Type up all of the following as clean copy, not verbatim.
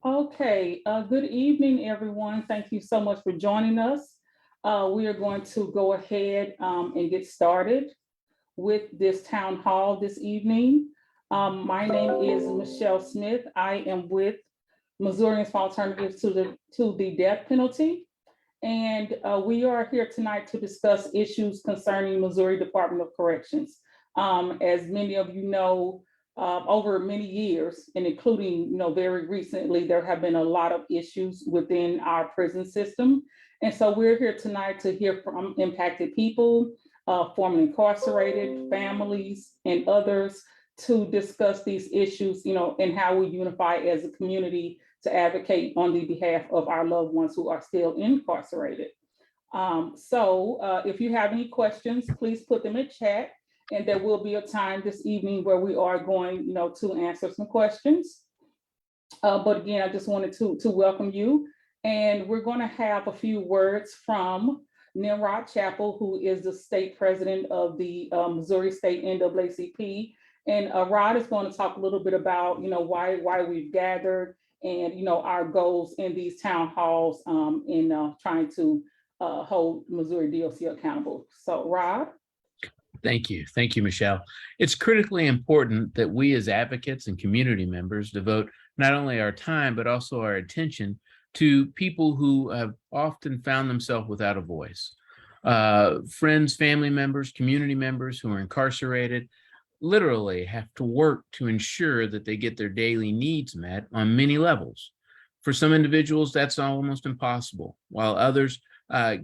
Okay, good evening, everyone. Thank you so much for joining us. We are going to go ahead and get started with this town hall this evening. My name is Michelle Smith. I am with Missourians for Alternatives to the Death Penalty. And we are here tonight to discuss issues concerning Missouri Department of Corrections. As many of you know, over many years, and including very recently, there have been a lot of issues within our prison system. And so we're here tonight to hear from impacted people, formerly incarcerated, families, and others to discuss these issues, and how we unify as a community to advocate on the behalf of our loved ones who are still incarcerated. So if you have any questions, please put them in chat, and there will be a time this evening where we are going to answer some questions. But again, I just wanted to welcome you, and we're going to have a few words from Nimrod Chappell, who is the state president of the Missouri State NAACP. And Rod is going to talk a little bit about why we've gathered, and our goals in these town halls in trying to hold Missouri DOC accountable. So Rod. Thank you, Michelle. It's critically important that we as advocates and community members devote not only our time, but also our attention to people who have often found themselves without a voice. Friends, family members, community members who are incarcerated literally have to work to ensure that they get their daily needs met on many levels. For some individuals, that's almost impossible, while others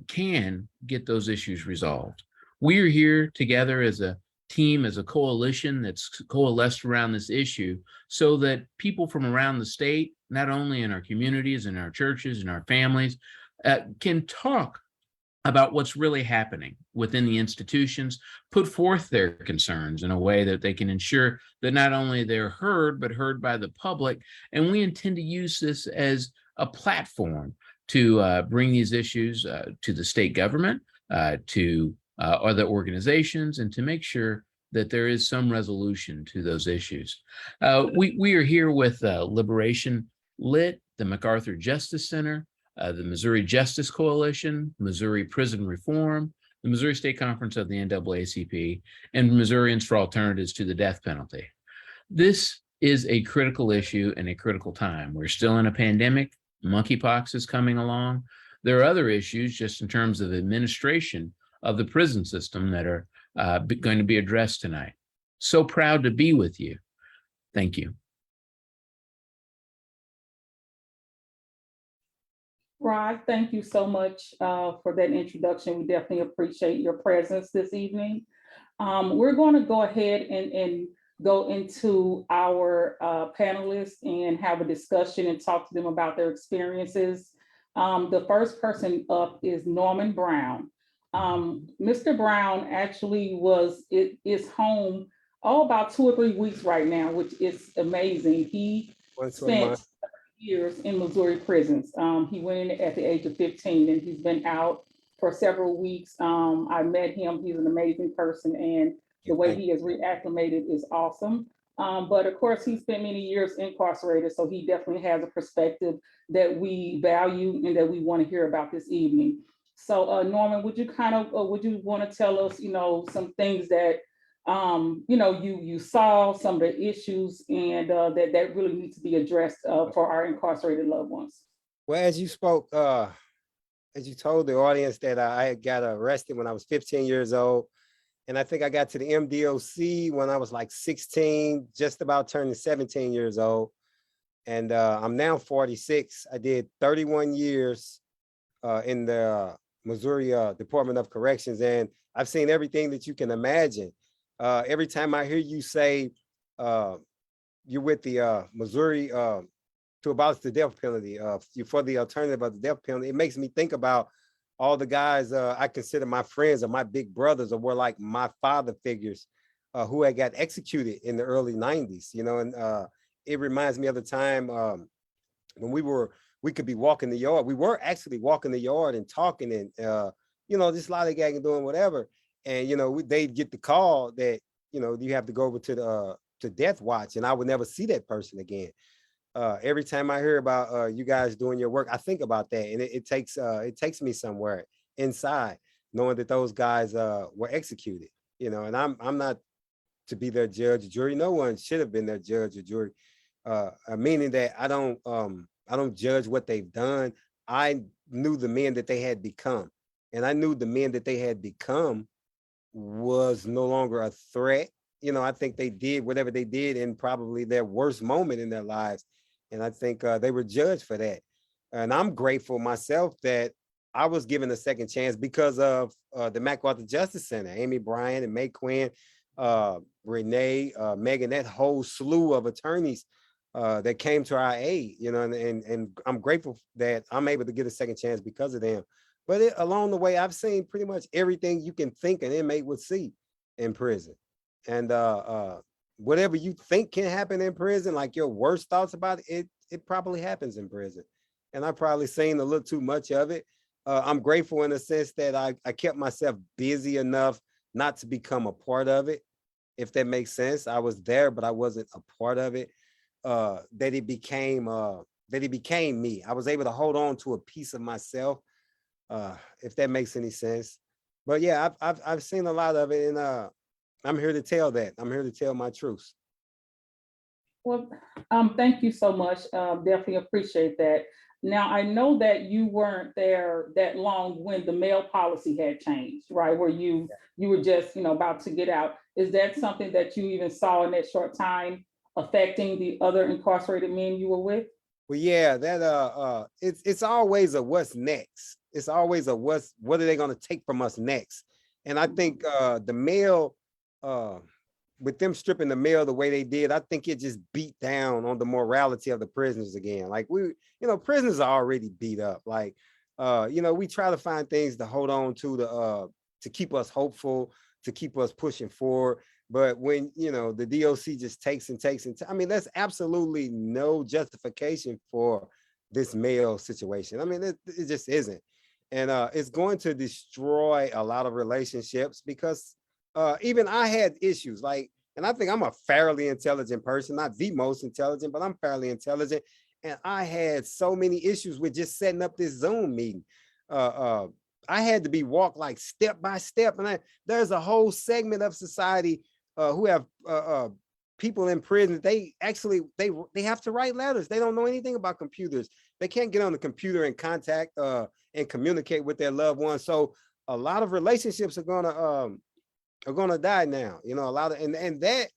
can get those issues resolved. We are here together as a team, as a coalition that's coalesced around this issue so that people from around the state, not only in our communities, in our churches, in our families, can talk about what's really happening within the institutions, put forth their concerns in a way that they can ensure that not only they're heard, but heard by the public. And we intend to use this as a platform to bring these issues to the state government, to other organizations, and to make sure that there is some resolution to those issues. We are here with Liberation Lit, the MacArthur Justice Center, the Missouri Justice Coalition, Missouri Prison Reform, the Missouri State Conference of the NAACP, and Missourians for Alternatives to the Death Penalty. This is a critical issue and a critical time. We're still in a pandemic. Monkeypox is coming along. There are other issues just in terms of administration of the prison system that are going to be addressed tonight. So proud to be with you. Thank you. Rod, thank you so much for that introduction. We definitely appreciate your presence this evening. We're going to go ahead and go into our panelists and have a discussion and talk to them about their experiences. The first person up is Norman Brown. Mr. Brown actually is home about 2 or 3 weeks right now, which is amazing. He spent years in Missouri prisons. He went in at the age of 15, and he's been out for several weeks. I met him. He's an amazing person, and the way he has reacclimated is awesome. But of course, he spent many years incarcerated, so he definitely has a perspective that we value and that we want to hear about this evening. So Norman, would you want to tell us, some things that you saw, some of the issues, and that really need to be addressed for our incarcerated loved ones? Well, as you spoke, as you told the audience that I got arrested when I was 15 years old, and I think I got to the MDOC when I was like 16, just about turning 17 years old. And I'm now 46. I did 31 years in the Missouri Department of Corrections, and I've seen everything that you can imagine. Every time I hear you say you're with the Missouri to abolish the death penalty, for the alternative of the death penalty, it makes me think about all the guys I consider my friends or my big brothers, or were like my father figures who had got executed in the early 90s, and it reminds me of the time when we could be walking the yard. We were actually walking the yard and talking and, just lollygagging, doing whatever. And, they'd get the call that, you have to go over to the to death watch, and I would never see that person again. Every time I hear about you guys doing your work, I think about that, and it takes me somewhere inside, knowing that those guys were executed. And I'm not to be their judge or jury. No one should have been their judge or jury. Meaning that I don't judge what they've done. I knew the men that they had become, and I knew the men that they had become was no longer a threat. I think they did whatever they did in probably their worst moment in their lives, and I think they were judged for that. And I'm grateful myself that I was given a second chance because of the MacArthur Justice Center, Amy Bryant and May Quinn, Renee, Megan, that whole slew of attorneys that came to our aid, and I'm grateful that I'm able to get a second chance because of them. But along the way, I've seen pretty much everything you can think an inmate would see in prison. And whatever you think can happen in prison, like your worst thoughts about it probably happens in prison. And I've probably seen a little too much of it. I'm grateful in the sense that I kept myself busy enough not to become a part of it, if that makes sense. I was there, but I wasn't a part of it. That it became me. I was able to hold on to a piece of myself, if that makes any sense. But yeah, I've seen a lot of it, and I'm here to tell that. I'm here to tell my truth. Well, thank you so much. Definitely appreciate that. Now, I know that you weren't there that long when the mail policy had changed, right? Where you were just, about to get out. Is that something that you even saw in that short time affecting the other incarcerated men you were with? Well, yeah, that it's always a what's next. It's always a what are they going to take from us next? And I think the mail, with them stripping the mail the way they did, I think it just beat down on the morality of the prisoners again. Like prisoners are already beat up. Like, we try to find things to hold on to keep us hopeful, to keep us pushing forward. But when, the DOC just takes and takes, I mean, that's absolutely no justification for this mail situation. I mean, it just isn't. And it's going to destroy a lot of relationships because even I had issues, and I think I'm a fairly intelligent person, not the most intelligent, but I'm fairly intelligent. And I had so many issues with just setting up this Zoom meeting. I had to be walked like step by step. And there's a whole segment of society who have people in prison. They actually, they have to write letters. They don't know anything about computers. They can't get on the computer and contact and communicate with their loved ones. So a lot of relationships are gonna die now. A lot of and that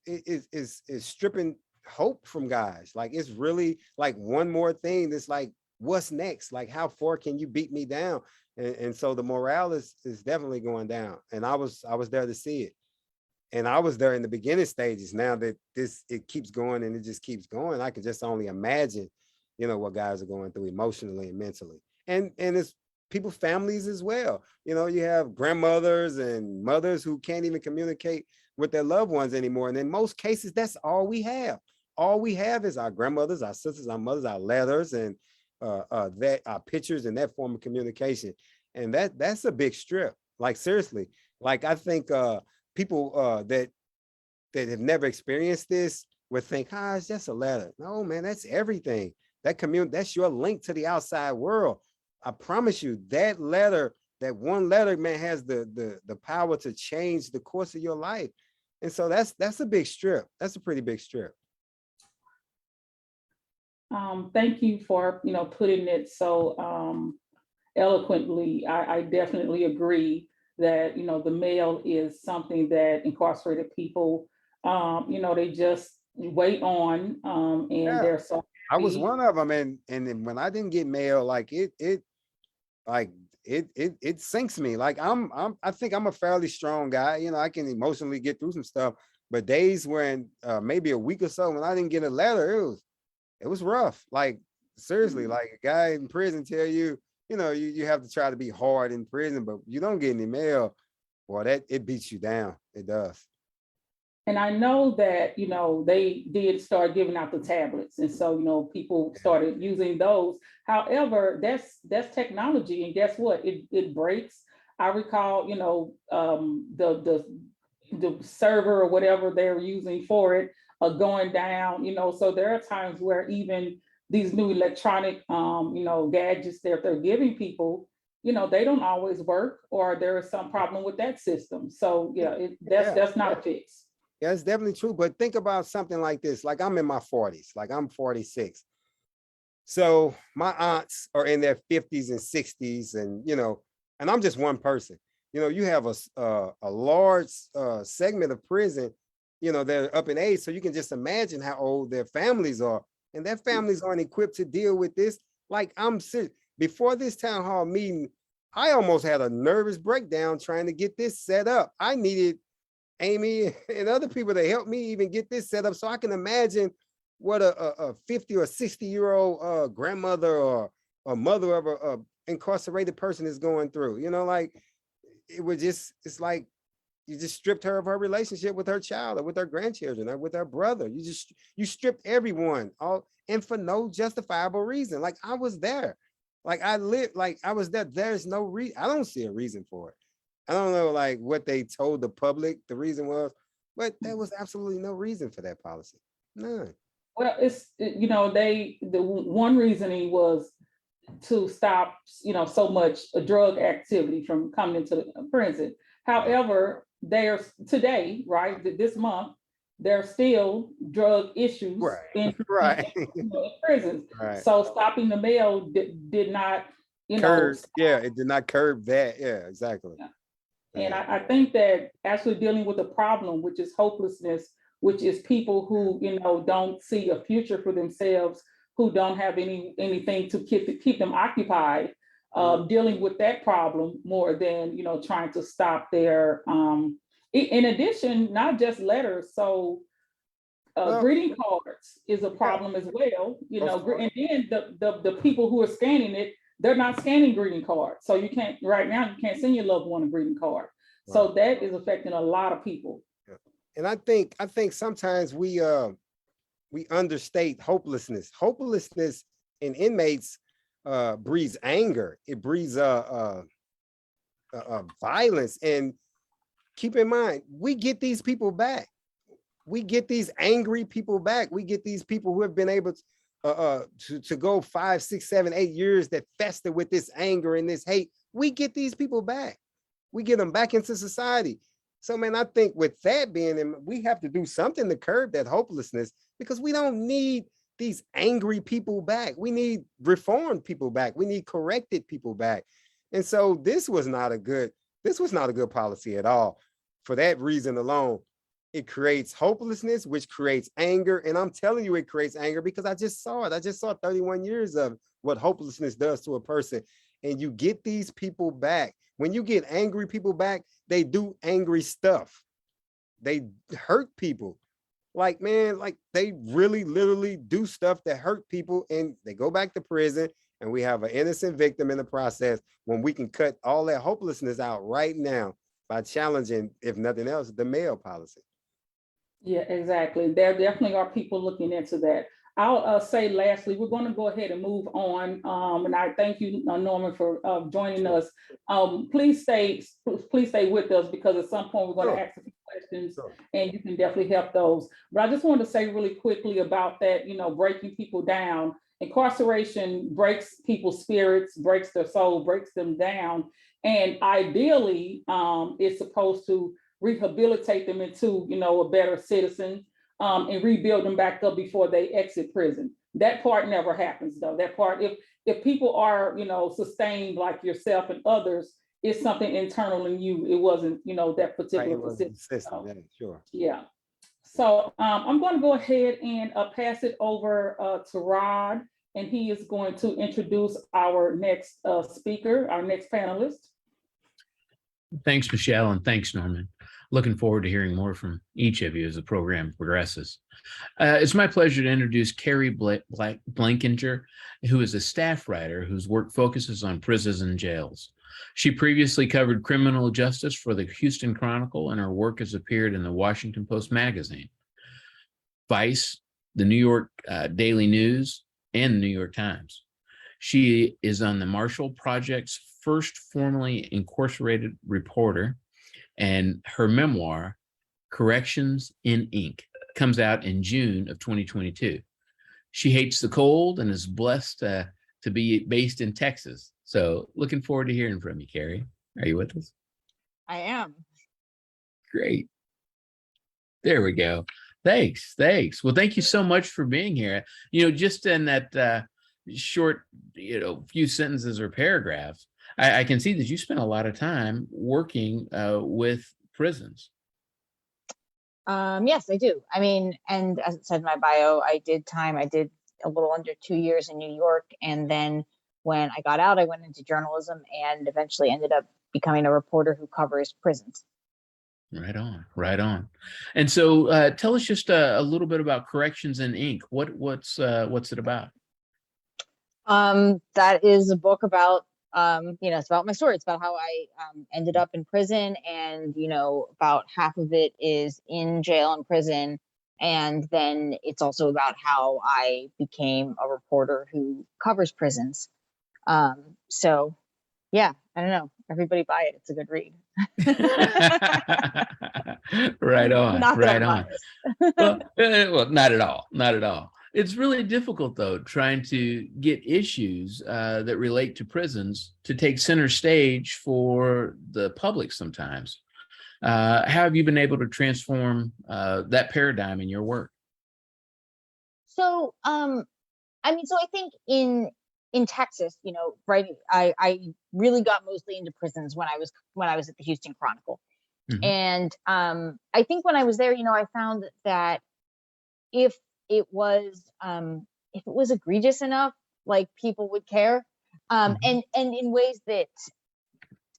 is stripping hope from guys. Like, it's really like one more thing that's like, what's next? Like, how far can you beat me down? And so the morale is definitely going down. And I was there to see it. And I was there in the beginning stages. Now that it keeps going and it just keeps going, I can just only imagine, what guys are going through emotionally and mentally. And it's people, families as well. You have grandmothers and mothers who can't even communicate with their loved ones anymore. And in most cases, that's all we have. All we have is our grandmothers, our sisters, our mothers, our letters, and that our pictures and that form of communication. And that's a big strip. Like, seriously, like, I think people that have never experienced this would think, it's just a letter. No, man, that's everything. That's your link to the outside world. I promise you, that letter, that one letter, man, has the power to change the course of your life. And so that's a big strip. That's a pretty big strip. Thank you for putting it so eloquently. I definitely agree that the mail is something that incarcerated people they just wait on, and they're so happy. I was one of them, and when I didn't get mail, like it sinks me. Like, I think I'm a fairly strong guy. I can emotionally get through some stuff, but days when maybe a week or so when I didn't get a letter, it was rough. Like, seriously, like a guy in prison tell you, you have to try to be hard in prison, but you don't get any mail, boy, it beats you down. It does. And I know that, they did start giving out the tablets. And so, people started using those. However, that's technology. And guess what? It breaks. I recall, the server or whatever they're using for it going down, so there are times where even these new electronic, gadgets that they're giving people, they don't always work, or there is some problem with that system. So yeah, that's not a fix. Yeah, it's definitely true. But think about something like this. Like I'm in my 40s, like I'm 46. So my aunts are in their 50s and 60s, and I'm just one person. You have a large segment of prison, they're up in age. So you can just imagine how old their families are. And their families aren't equipped to deal with this. Like I'm serious. Before this town hall meeting, I almost had a nervous breakdown trying to get this set up. I needed Amy and other people to help me even get this set up, so I can imagine what a 50 or 60-year-old grandmother or a mother of a incarcerated person is going through. Like it's like you just stripped her of her relationship with her child or with her grandchildren or with her brother. You stripped everyone, all, and for no justifiable reason. Like I was there. Like I lived, like I was there. There's no reason. I don't see a reason for it. I don't know like what they told the public the reason was, but there was absolutely no reason for that policy. None. Well, the one reasoning was to stop, so much drug activity from coming into the prison. However, there's today, right, this month, there's still drug issues in prisons. Right. So stopping the mail did not, curb. Yeah, it did not curb that. Yeah, exactly. Yeah. And I think that actually dealing with a problem, which is hopelessness, which is people who, don't see a future for themselves, who don't have anything to keep them occupied, dealing with that problem more than, trying to stop their, in addition, not just letters. So greeting cards is a problem as well, and then the people who are scanning it, they're not scanning greeting cards. So you can't send your loved one a greeting card. Right. So that is affecting a lot of people. Yeah. And I think sometimes we understate hopelessness. Hopelessness in inmates breeds anger. It breeds violence. And keep in mind, we get these people back. We get these angry people back. We get these people who have been able to go 5, 6, 7, 8 years that fester with this anger and this hate. We get these people back. We get them back into society. So, man, I think with that being, we have to do something to curb that hopelessness, because we don't need these angry people back. We need reformed people back. We need corrected people back. And so this was not a good policy at all. For that reason alone, it creates hopelessness, which creates anger. And I'm telling you, it creates anger because I just saw it. I just saw 31 years of what hopelessness does to a person. And you get these people back. When you get angry people back, they do angry stuff. They hurt people. Like, man, like they really literally do stuff that hurt people, and they go back to prison, and we have an innocent victim in the process, when we can cut all that hopelessness out right now by challenging, if nothing else, the mail policy. Yeah, exactly. There definitely are people looking into that. I'll say lastly, we're going to go ahead and move on. And I thank you, Norman, for joining us. Please stay with us, because at some point we're going to ask a few questions, and you can definitely help those. But I just wanted to say really quickly about that, breaking people down. Incarceration breaks people's spirits, breaks their soul, breaks them down. And ideally, it's supposed to rehabilitate them into, a better citizen, and rebuild them back up before they exit prison. That part never happens, though. That part, if people are, sustained like yourself and others, it's something internal in you. It wasn't, that particular system. Yeah, sure. Yeah. So I'm going to go ahead and pass it over to Rod, and he is going to introduce our next speaker, our next panelist. Thanks, Michelle, and thanks, Norman. Looking forward to hearing more from each of you as the program progresses. It's my pleasure to introduce Keri Blakinger, who is a staff writer whose work focuses on prisons and jails. She previously covered criminal justice for the Houston Chronicle, and her work has appeared in the Washington Post magazine, Vice, the New York Daily News, and the New York Times. She is on the Marshall Project's first formally incarcerated reporter, and her memoir, Corrections in Ink, comes out in June of 2022. She hates the cold and is blessed to be based in Texas. So looking forward to hearing from you, Keri. Are you with us? I am. Great. There we go. Thanks. Well, thank you so much for being here. Just in that short, few sentences or paragraphs, I can see that you spent a lot of time working with prisons. Yes, I do. I mean, and as it said in my bio, I did a little under 2 years in New York. And then when I got out, I went into journalism and eventually ended up becoming a reporter who covers prisons. Right on. And so tell us just a little bit about Corrections in Ink. What's it about? That is a book about, it's about my story. It's about how I ended up in prison, and, about half of it is in jail and prison. And then it's also about how I became a reporter who covers prisons. So yeah, I don't know. Everybody buy it. It's a good read. Right on. Not that Right I'm on. biased. Well, not at all. Not at all. It's really difficult, though, trying to get issues that relate to prisons to take center stage for the public sometimes. How have you been able to transform that paradigm in your work? So, I think in Texas, right, I really got mostly into prisons when I was at the Houston Chronicle. Mhm. And I think when I was there, I found that if it was egregious enough, like, people would care, Mhm. and in ways that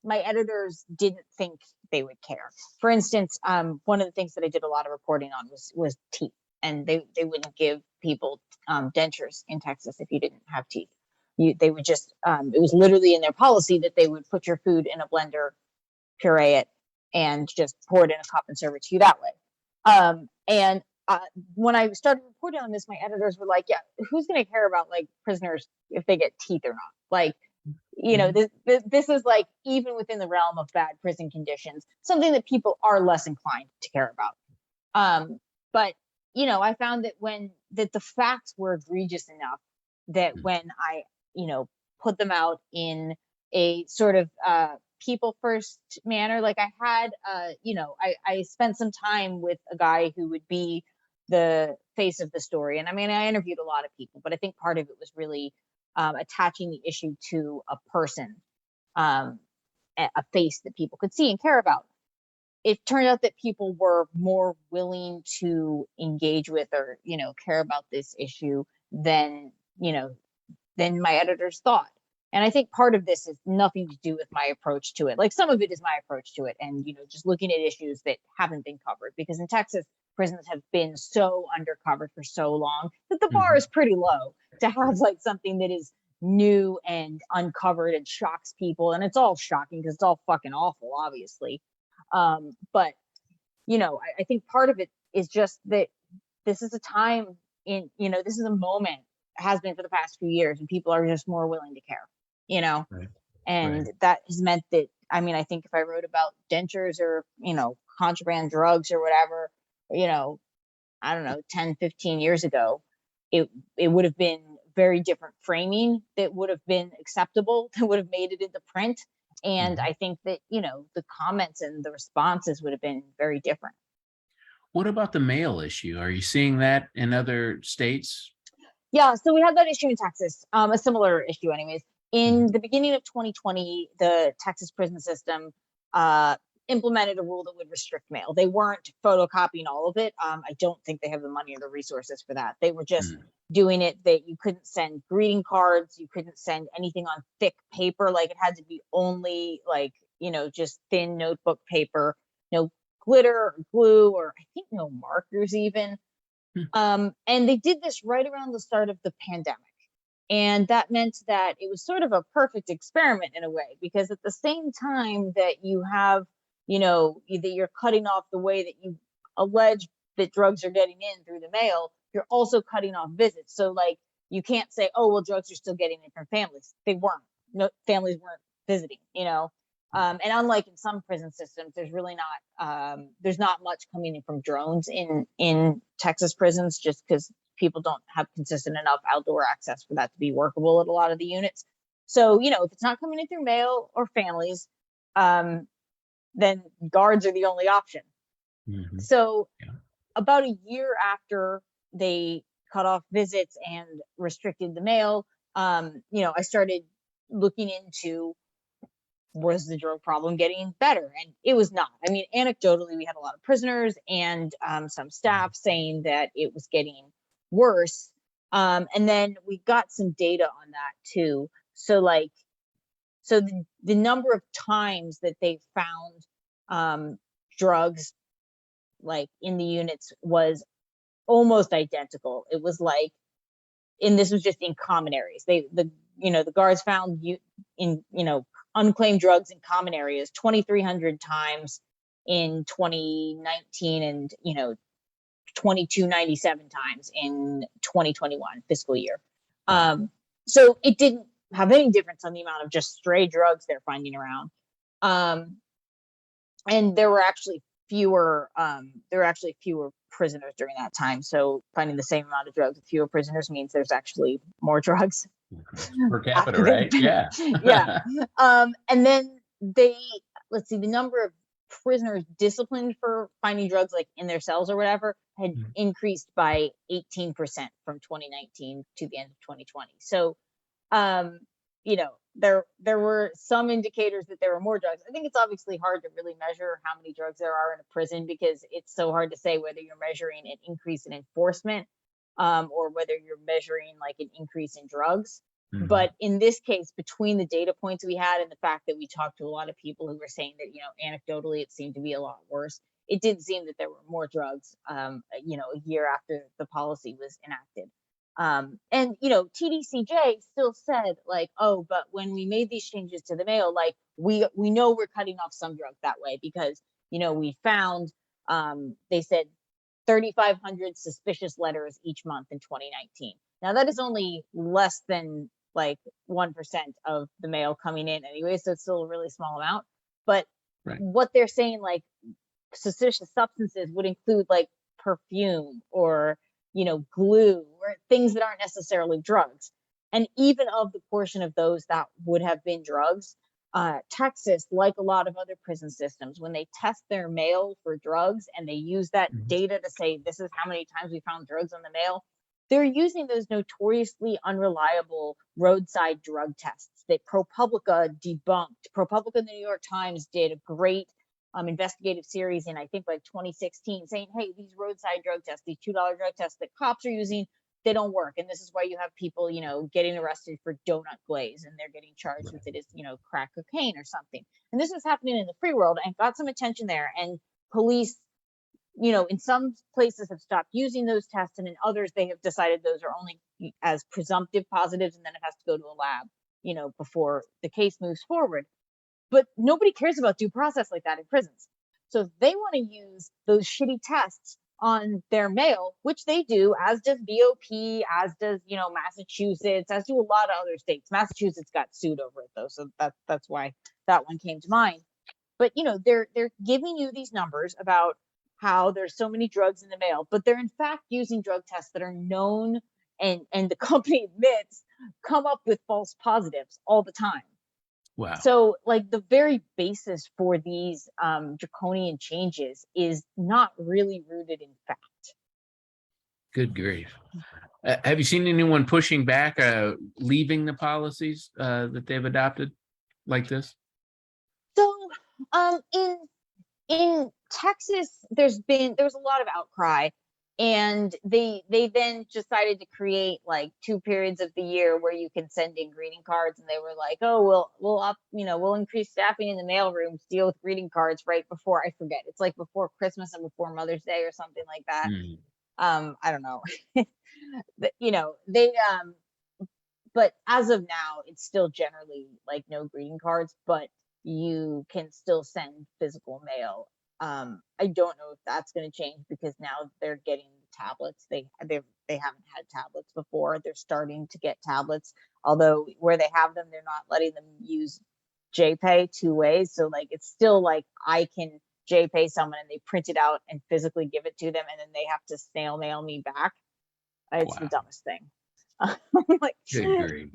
my editors didn't think they would care. For instance, one of the things that I did a lot of reporting on was teeth, and they wouldn't give people dentures in Texas if you didn't have teeth. They would just it was literally in their policy that they would put your food in a blender, puree it, and just pour it in a cup and serve it to you that way. And when I started reporting on this, my editors were like, "Yeah, who's going to care about, like, prisoners if they get teeth or not? Like, this is, like, even within the realm of bad prison conditions, something that people are less inclined to care about." But I found that the facts were egregious enough that when I put them out in a sort of people first manner, like, I had I spent some time with a guy who would be the face of the story, and I mean, I interviewed a lot of people, but I think part of it was really attaching the issue to a person, a face that people could see and care about. It turned out that people were more willing to engage with or care about this issue than my editors thought. And I think part of this is nothing to do with my approach to it. Like, some of it is my approach to it, and just looking at issues that haven't been covered, because in Texas, prisons have been so undercovered for so long that the bar is pretty low to have, like, something that is new and uncovered and shocks people. And it's all shocking because it's all fucking awful, obviously. But I think part of it is just that this is a time this is a moment, has been for the past few years, and people are just more willing to care, Right. and Right. that has meant that, I mean, I think if I wrote about dentures or, contraband drugs or whatever, I don't know, 10, 15 years ago, it would have been very different framing that would have been acceptable, that would have made it into print. And I think that, the comments and the responses would have been very different. What about the mail issue? Are you seeing that in other states? Yeah, so we had that issue in Texas, a similar issue anyways. In the beginning of 2020, the Texas prison system implemented a rule that would restrict mail. They weren't photocopying all of it. I don't think they have the money or the resources for that. They were just doing it that you couldn't send greeting cards, you couldn't send anything on thick paper. Like, it had to be only, like, just thin notebook paper, no glitter or glue, or I think no markers even. And they did this right around the start of the pandemic. And that meant that it was sort of a perfect experiment in a way, because at the same time that you have, that you're cutting off the way that you allege that drugs are getting in through the mail, you're also cutting off visits. So, like, you can't say, oh, well, drugs are still getting in from families. They weren't. No, families weren't visiting, And unlike in some prison systems, there's really not much coming in from drones in Texas prisons, just because people don't have consistent enough outdoor access for that to be workable at a lot of the units. So, if it's not coming in through mail or families, then guards are the only option. Mhm. So Yeah. about a year after they cut off visits and restricted the mail, I started looking into, was the drug problem getting better? And it was not. I mean, anecdotally, we had a lot of prisoners and some staff saying that it was getting worse. And then we got some data on that too. So the number of times that they found drugs like in the units was almost identical. It was like, and this was just in common areas. The guards found unclaimed drugs in common areas 2,300 times in 2019, and 2,297 times in 2021 fiscal year. So it didn't have any difference on the amount of just stray drugs they're finding around. And there were actually fewer prisoners during that time. So finding the same amount of drugs with fewer prisoners means there's actually more drugs Per capita, right? Yeah. Yeah. And then let's see, the number of prisoners disciplined for finding drugs like in their cells or whatever had increased by 18% from 2019 to the end of 2020. So there were some indicators that there were more drugs. I think it's obviously hard to really measure how many drugs there are in a prison, because it's so hard to say whether you're measuring an increase in enforcement or whether you're measuring like an increase in drugs. Mhm. But in this case, between the data points we had and the fact that we talked to a lot of people who were saying that, anecdotally, it seemed to be a lot worse. It did seem that there were more drugs, a year after the policy was enacted. And TDCJ still said like, oh, but when we made these changes to the mail, like we know we're cutting off some drugs that way, because we found, they said 3,500 suspicious letters each month in 2019. Now that is only less than like 1% of the mail coming in anyway, so it's still a really small amount. But Right. what they're saying, like suspicious substances, would include like perfume or glue or things that aren't necessarily drugs. And even of the portion of those that would have been drugs, Texas, like a lot of other prison systems, when they test their mail for drugs and they use that data to say this is how many times we found drugs on the mail, they're using those notoriously unreliable roadside drug tests that ProPublica debunked. ProPublica and the New York Times did a great investigative series in, I think, like 2016, saying, hey, these roadside drug tests, these $2 drug tests that cops are using, they don't work. And this is why you have people, getting arrested for donut glaze, and they're getting charged with it as, crack cocaine or something. And this is happening in the free world and got some attention there. And police, in some places have stopped using those tests, and in others they have decided those are only as presumptive positives, and then it has to go to a lab, before the case moves forward. But nobody cares about due process like that in prisons. So if they want to use those shitty tests on their mail, which they do, as does BOP, as does, Massachusetts, as do a lot of other states. Massachusetts got sued over it though, so that's why that one came to mind. But they're giving you these numbers about how there's so many drugs in the mail, but they're in fact using drug tests that are known, and the company admits come up with false positives all the time. Wow. So like the very basis for these draconian changes is not really rooted in fact. Good grief. Have you seen anyone pushing back, leaving the policies that they've adopted like this? So in Texas, there was a lot of outcry, and they then decided to create like 2 periods of the year where you can send in greeting cards, and they were like, oh, we'll increase staffing in the mail rooms, deal with greeting cards right before, I forget, it's like before Christmas and before Mother's Day or something like that. I don't know. But, but as of now, it's still generally like no greeting cards, but you can still send physical mail. I don't know if that's going to change, because now they're getting tablets. They haven't had tablets before. They're starting to get tablets, although where they have them, they're not letting them use JPay 2 ways. So like, it's still like I can JPay someone and they print it out and physically give it to them, and then they have to snail mail me back. It's the Wow. dumbest thing. Like, Good grief.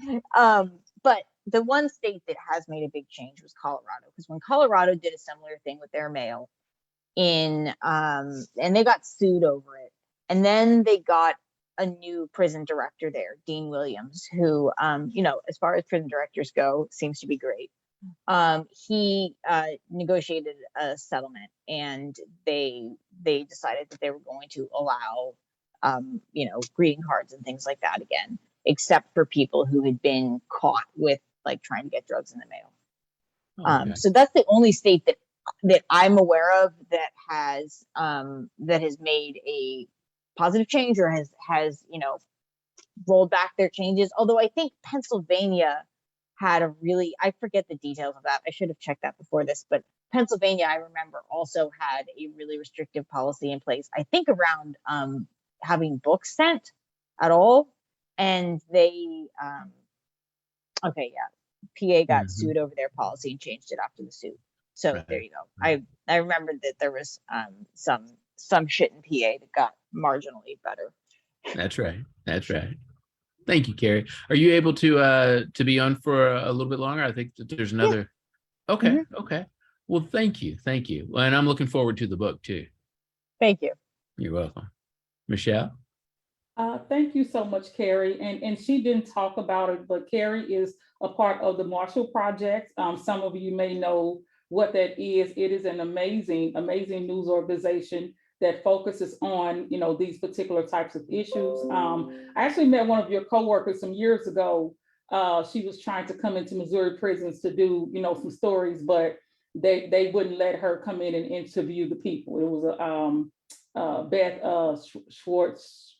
but the one state that has made a big change was Colorado, because when Colorado did a similar thing with their mail and they got sued over it, and then they got a new prison director there, Dean Williams, who as far as prison directors go, seems to be great. He negotiated a settlement, and they decided that they were going to allow greeting cards and things like that again, except for people who had been caught with like trying to get drugs in the mail. Okay. So that's the only state that I'm aware of that has made a positive change, or has rolled back their changes. Although I think Pennsylvania had I forget the details of that. I should have checked that before this, but Pennsylvania, I remember, also had a really restrictive policy in place, I think around having books sent at all. And they PA got sued over their policy and changed it after the suit. So Right. there you go. I remember that there was some shit in PA that got marginally better. That's right. That's right. Thank you, Keri. Are you able to be on for a little bit longer? I think that there's another. Yeah. Okay. Mhm. Okay. Well, thank you. Thank you. Well, and I'm looking forward to the book too. Thank you. You're welcome. Michelle? Thank you so much, Keri. And she didn't talk about it, but Keri is a part of the Marshall Project. Some of you may know what that is. It is an amazing, amazing news organization that focuses on, these particular types of issues. I actually met one of your coworkers some years ago. She was trying to come into Missouri prisons to do, some stories, but they wouldn't let her come in and interview the people. It was Beth Schwartz.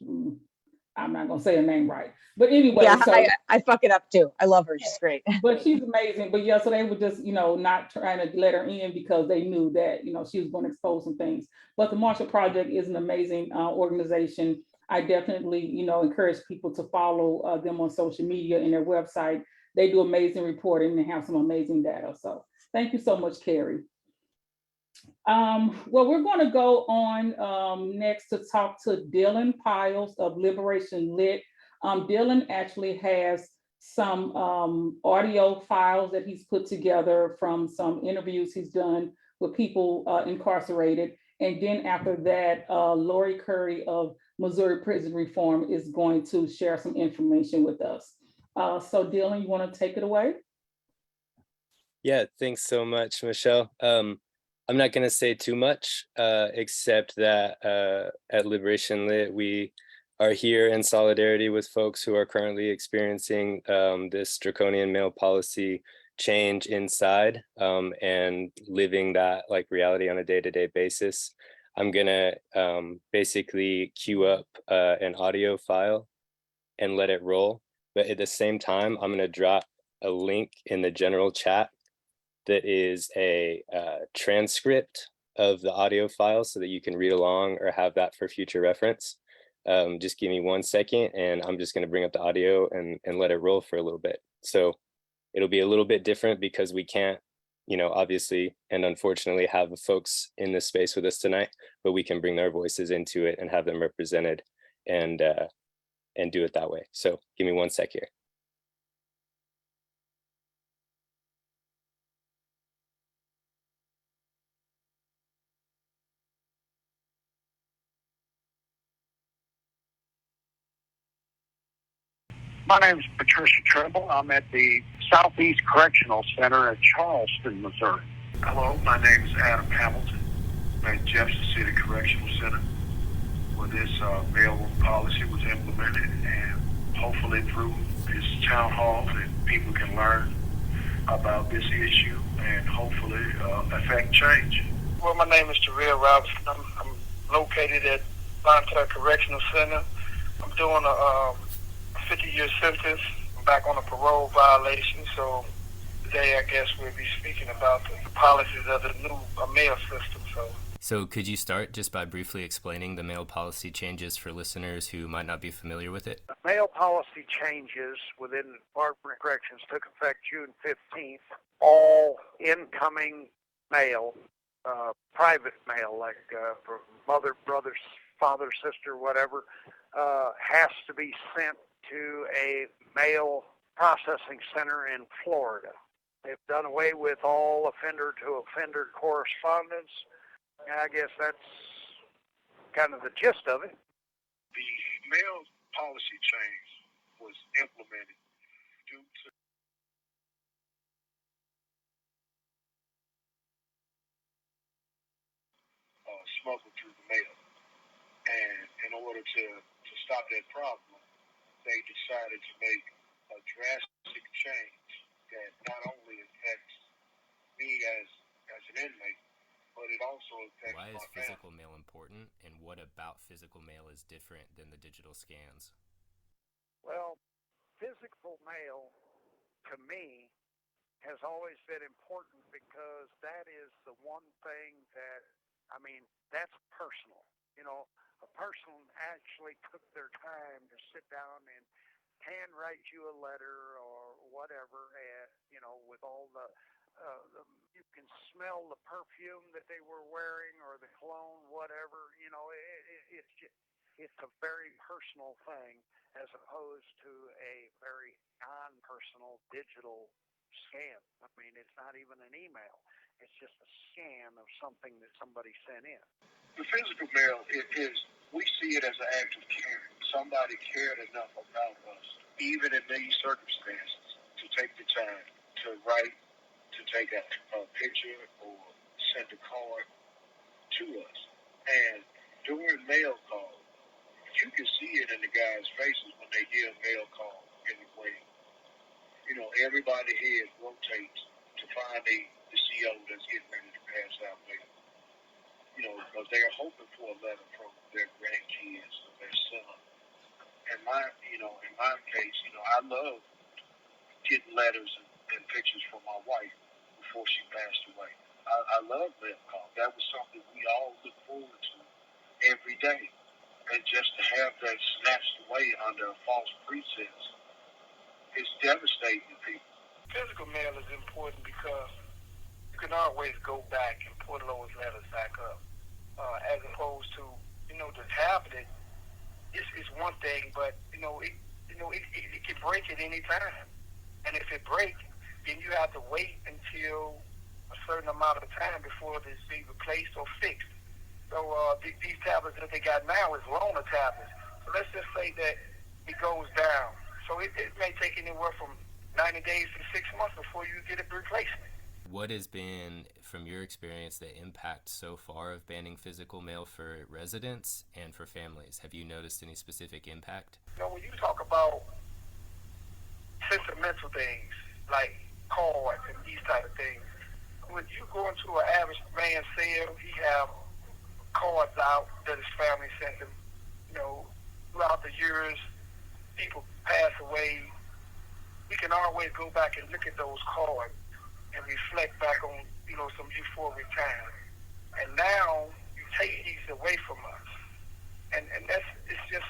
I'm not gonna say her name right, but anyway. Yeah, so I fuck it up too. I love her. She's great. but she's amazing. But yeah, so they were just, not trying to let her in because they knew that, she was going to expose some things. But the Marshall Project is an amazing organization. I definitely, encourage people to follow them on social media and their website. They do amazing reporting and they have some amazing data. So thank you so much, Keri. Well, we're going to go on next to talk to Dylan Piles of Liberation Lit. Dylan actually has some audio files that he's put together from some interviews he's done with people incarcerated. And then after that, Lori Curry of Missouri Prison Reform is going to share some information with us. So Dylan, you want to take it away? Yeah, thanks so much, Michelle. I'm not going to say too much, except that at Liberation Lit, we are here in solidarity with folks who are currently experiencing this draconian mail policy change inside and living that like reality on a day-to-day basis. I'm going to basically queue up an audio file and let it roll. But at the same time, I'm going to drop a link in the general chat that is a transcript of the audio file so that you can read along or have that for future reference. Just give me 1 second and I'm just going to bring up the audio and let it roll for a little bit. So it'll be a little bit different because we can't, obviously, and unfortunately have folks in this space with us tonight, but we can bring their voices into it and have them represented and do it that way. So give me 1 sec here. My name is Patricia Trimble. I'm at the Southeast Correctional Center at Charleston, Missouri. Hello, my name is Adam Hamilton. I'm at Jefferson City Correctional Center, where this mail policy was implemented, and hopefully through this town hall that people can learn about this issue and hopefully affect change. Well, my name is Terrell Robinson. I'm located at Bonter Correctional Center. I'm doing a 50-year sentence. I'm back on a parole violation, so today I guess we'll be speaking about the policies of the new mail system. So could you start just by briefly explaining the mail policy changes for listeners who might not be familiar with it? Mail policy changes within the Department of Corrections took effect June 15th all incoming mail, private mail, like for mother, brother, father, sister, whatever, has to be sent to a mail processing center in Florida. They've done away with all offender-to-offender correspondence. And I guess that's kind of the gist of it. The mail policy change was implemented due to smuggled through the mail. And in order to stop that problem, they decided to make a drastic change that not only affects me as an inmate, but it also affects Why is my physical family. mail important, and what about physical mail is different than the digital scans? Well, physical mail, to me, has always been important because that is the one thing that, that's personal. You know, a person actually took their time to sit down and handwrite you a letter or whatever, and, with all you can smell the perfume that they were wearing or the cologne, whatever, it's a very personal thing as opposed to a very non-personal digital scan. It's not even an email. It's just a scan of something that somebody sent in. The physical mail we see it as an act of care. Somebody cared enough about us, even in these circumstances, to take the time to write, to take a picture or send a card to us. And during mail calls, you can see it in the guys' faces when they hear a mail call in the way. Everybody head rotates to find the CO that's getting ready to pass out mail. Because they're hoping for a letter from their grandkids or their son. In my case, I love getting letters and pictures from my wife before she passed away. I love mail calls. That was something we all look forward to every day. And just to have that snatched away under a false pretense is devastating to people. Physical mail is important because you can always go back and pull those letters back up, as opposed to, the tablet is one thing, but it can break at any time. And if it breaks, then you have to wait until a certain amount of time before it's be replaced or fixed. So these tablets that they got now is loaner tablets. So let's just say that it goes down. So it may take anywhere from 90 days to 6 months before you get a replacement. What has been, from your experience, the impact so far of banning physical mail for residents and for families? Have you noticed any specific impact? When you talk about sentimental things like cards and these type of things, when you go into an average man's cell, he have cards out that his family sent him. Throughout the years, people pass away. We can always go back and look at those cards and reflect back on, some euphoric time. And now you take these away from us. And it's just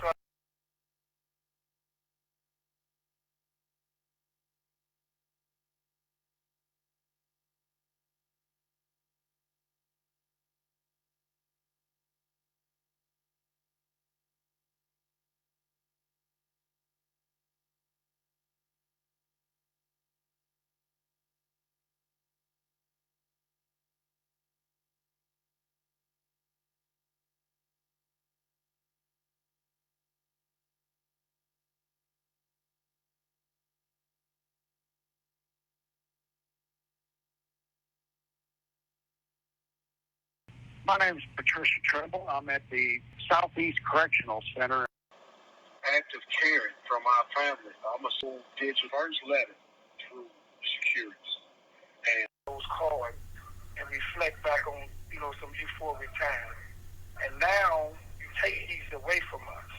My name is Patricia Trimble. I'm at the Southeast Correctional Center. Act of caring from our family. I'm a digital first letter through security. And those cards and reflect back on, some euphoric time. And now you take these away from us.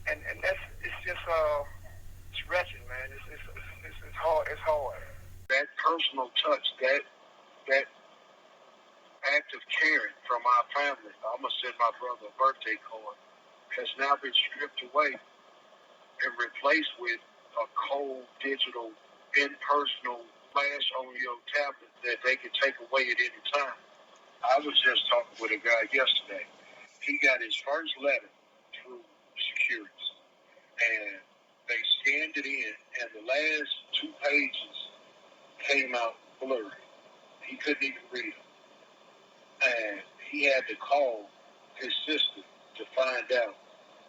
And it's just, it's wretched, man. It's hard. It's hard. That personal touch, that act of caring from our family. I'm going to send my brother a birthday card, has now been stripped away and replaced with a cold, digital, impersonal flash on your tablet that they can take away at any time. I was just talking with a guy yesterday. He got his first letter through security, and they scanned it in, and the last 2 pages came out blurry. He couldn't even read them, and he had to call his sister to find out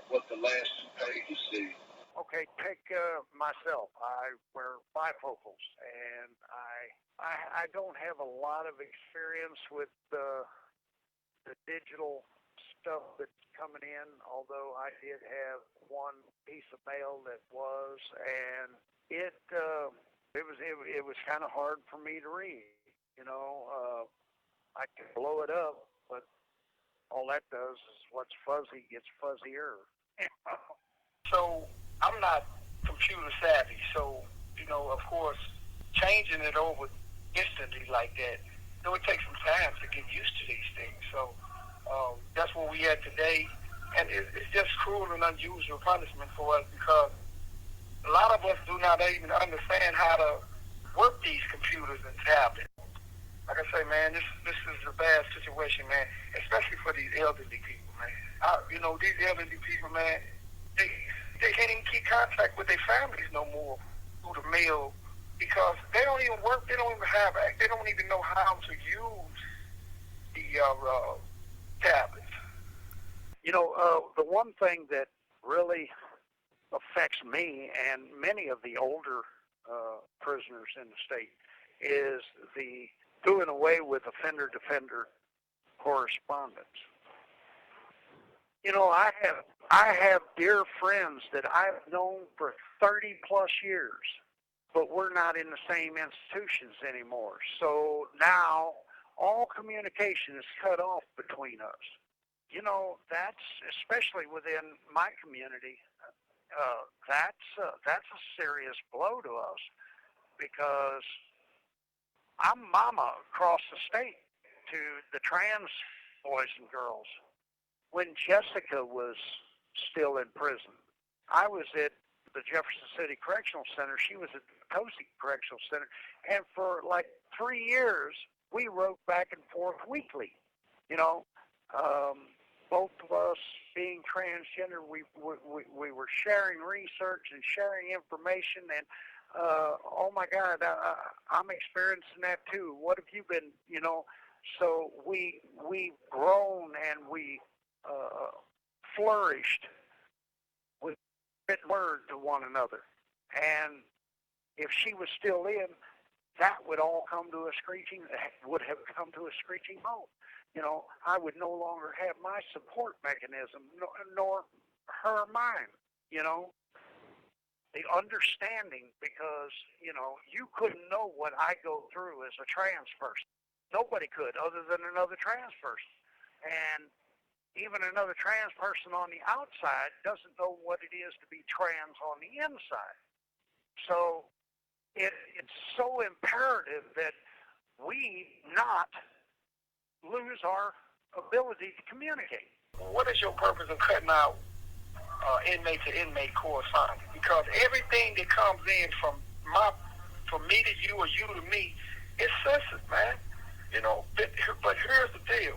what the last 2 pages said. Okay, take myself. I wear bifocals, and I don't have a lot of experience with the digital stuff that's coming in. Although I did have one piece of mail that was, and it was kind of hard for me to read. You know, I could blow it up, but all that does is what's fuzzy gets fuzzier. So I'm not computer savvy, so, you know, of course, changing it over instantly like that, it would take some time to get used to these things. So that's what we had today, and it's just cruel and unusual punishment for us because a lot of us do not even understand how to work these computers and tablets. Like I say, man, this is a bad situation, man, especially for these elderly people, man. You know, these elderly people, man, they can't even keep contact with their families no more through the mail because they don't even work. They don't even know how to use the tablets. You know, the one thing that really affects me and many of the older prisoners in the state is the doing away with offender-defender correspondence. You know, I have dear friends that I've known for 30 plus years, but we're not in the same institutions anymore. So now all communication is cut off between us. You know, that's especially within my community. That's a serious blow to us because I'm mama across the state to the trans boys and girls. When Jessica was still in prison, I was at the Jefferson City Correctional Center. She was at the Potosi Correctional Center. And for like 3 years, we wrote back and forth weekly. You know, both of us being transgender, we were sharing research and sharing information. And, oh, my God, I'm experiencing that, too. What have you been, you know? So we've grown and we flourished with written word to one another. And if she was still in, that would all come to a screeching, would have come to a screeching halt. You know, I would no longer have my support mechanism, nor her mine, you know. The understanding, because, you know, you couldn't know what I go through as a trans person. Nobody could other than another trans person. And even another trans person on the outside doesn't know what it is to be trans on the inside. So it's so imperative that we not lose our ability to communicate. What is your purpose of cutting out inmate-to-inmate correspondence? Because everything that comes in from me to you or you to me, it's sensitive, man. You know, but here's the deal.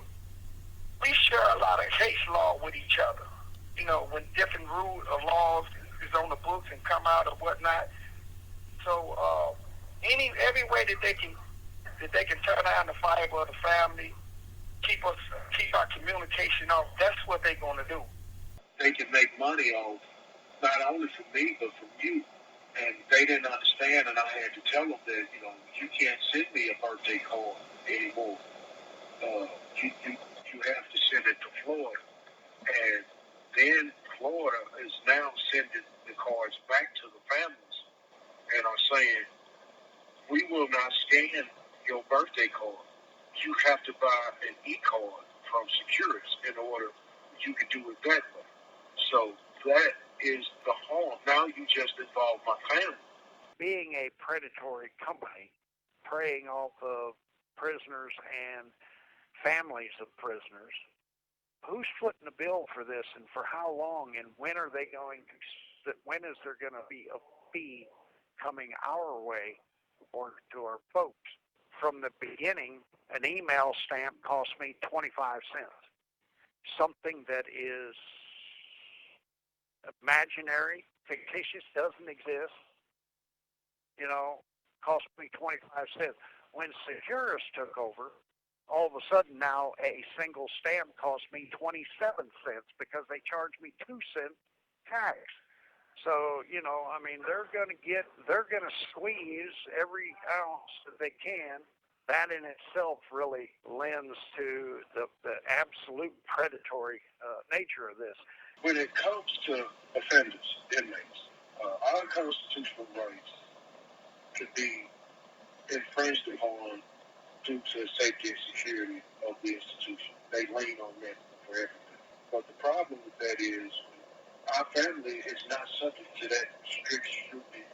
We share a lot of case law with each other. You know, when different rules or laws is on the books and come out or whatnot. So every way that they can turn down the fiber of the family, keep our communication off, that's what they're going to do. They can make money off not only from me but from you. And they didn't understand, and I had to tell them that, you know, you can't send me a birthday card anymore. You have to send it to Florida. And then Florida is now sending the cards back to the families and are saying, we will not scan your birthday card. You have to buy an e-card from Securus in order you can do it that way. So that is the harm. Now you just involve my family. Being a predatory company, preying off of prisoners and families of prisoners, who's footing the bill for this and for how long, and when is there going to be a fee coming our way or to our folks. From the beginning, an email stamp cost me 25 cents. Something that is imaginary, fictitious, doesn't exist, cost me 25 cents. When Securus took over, all of a sudden now a single stamp cost me 27 cents because they charged me 2 cent tax. So, they're going to squeeze every ounce that they can. That in itself really lends to the absolute predatory nature of this. When it comes to offenders, inmates, our constitutional rights could be infringed upon due to the safety and security of the institution. They lean on that for everything. But the problem with that is our family is not subject to that strict scrutiny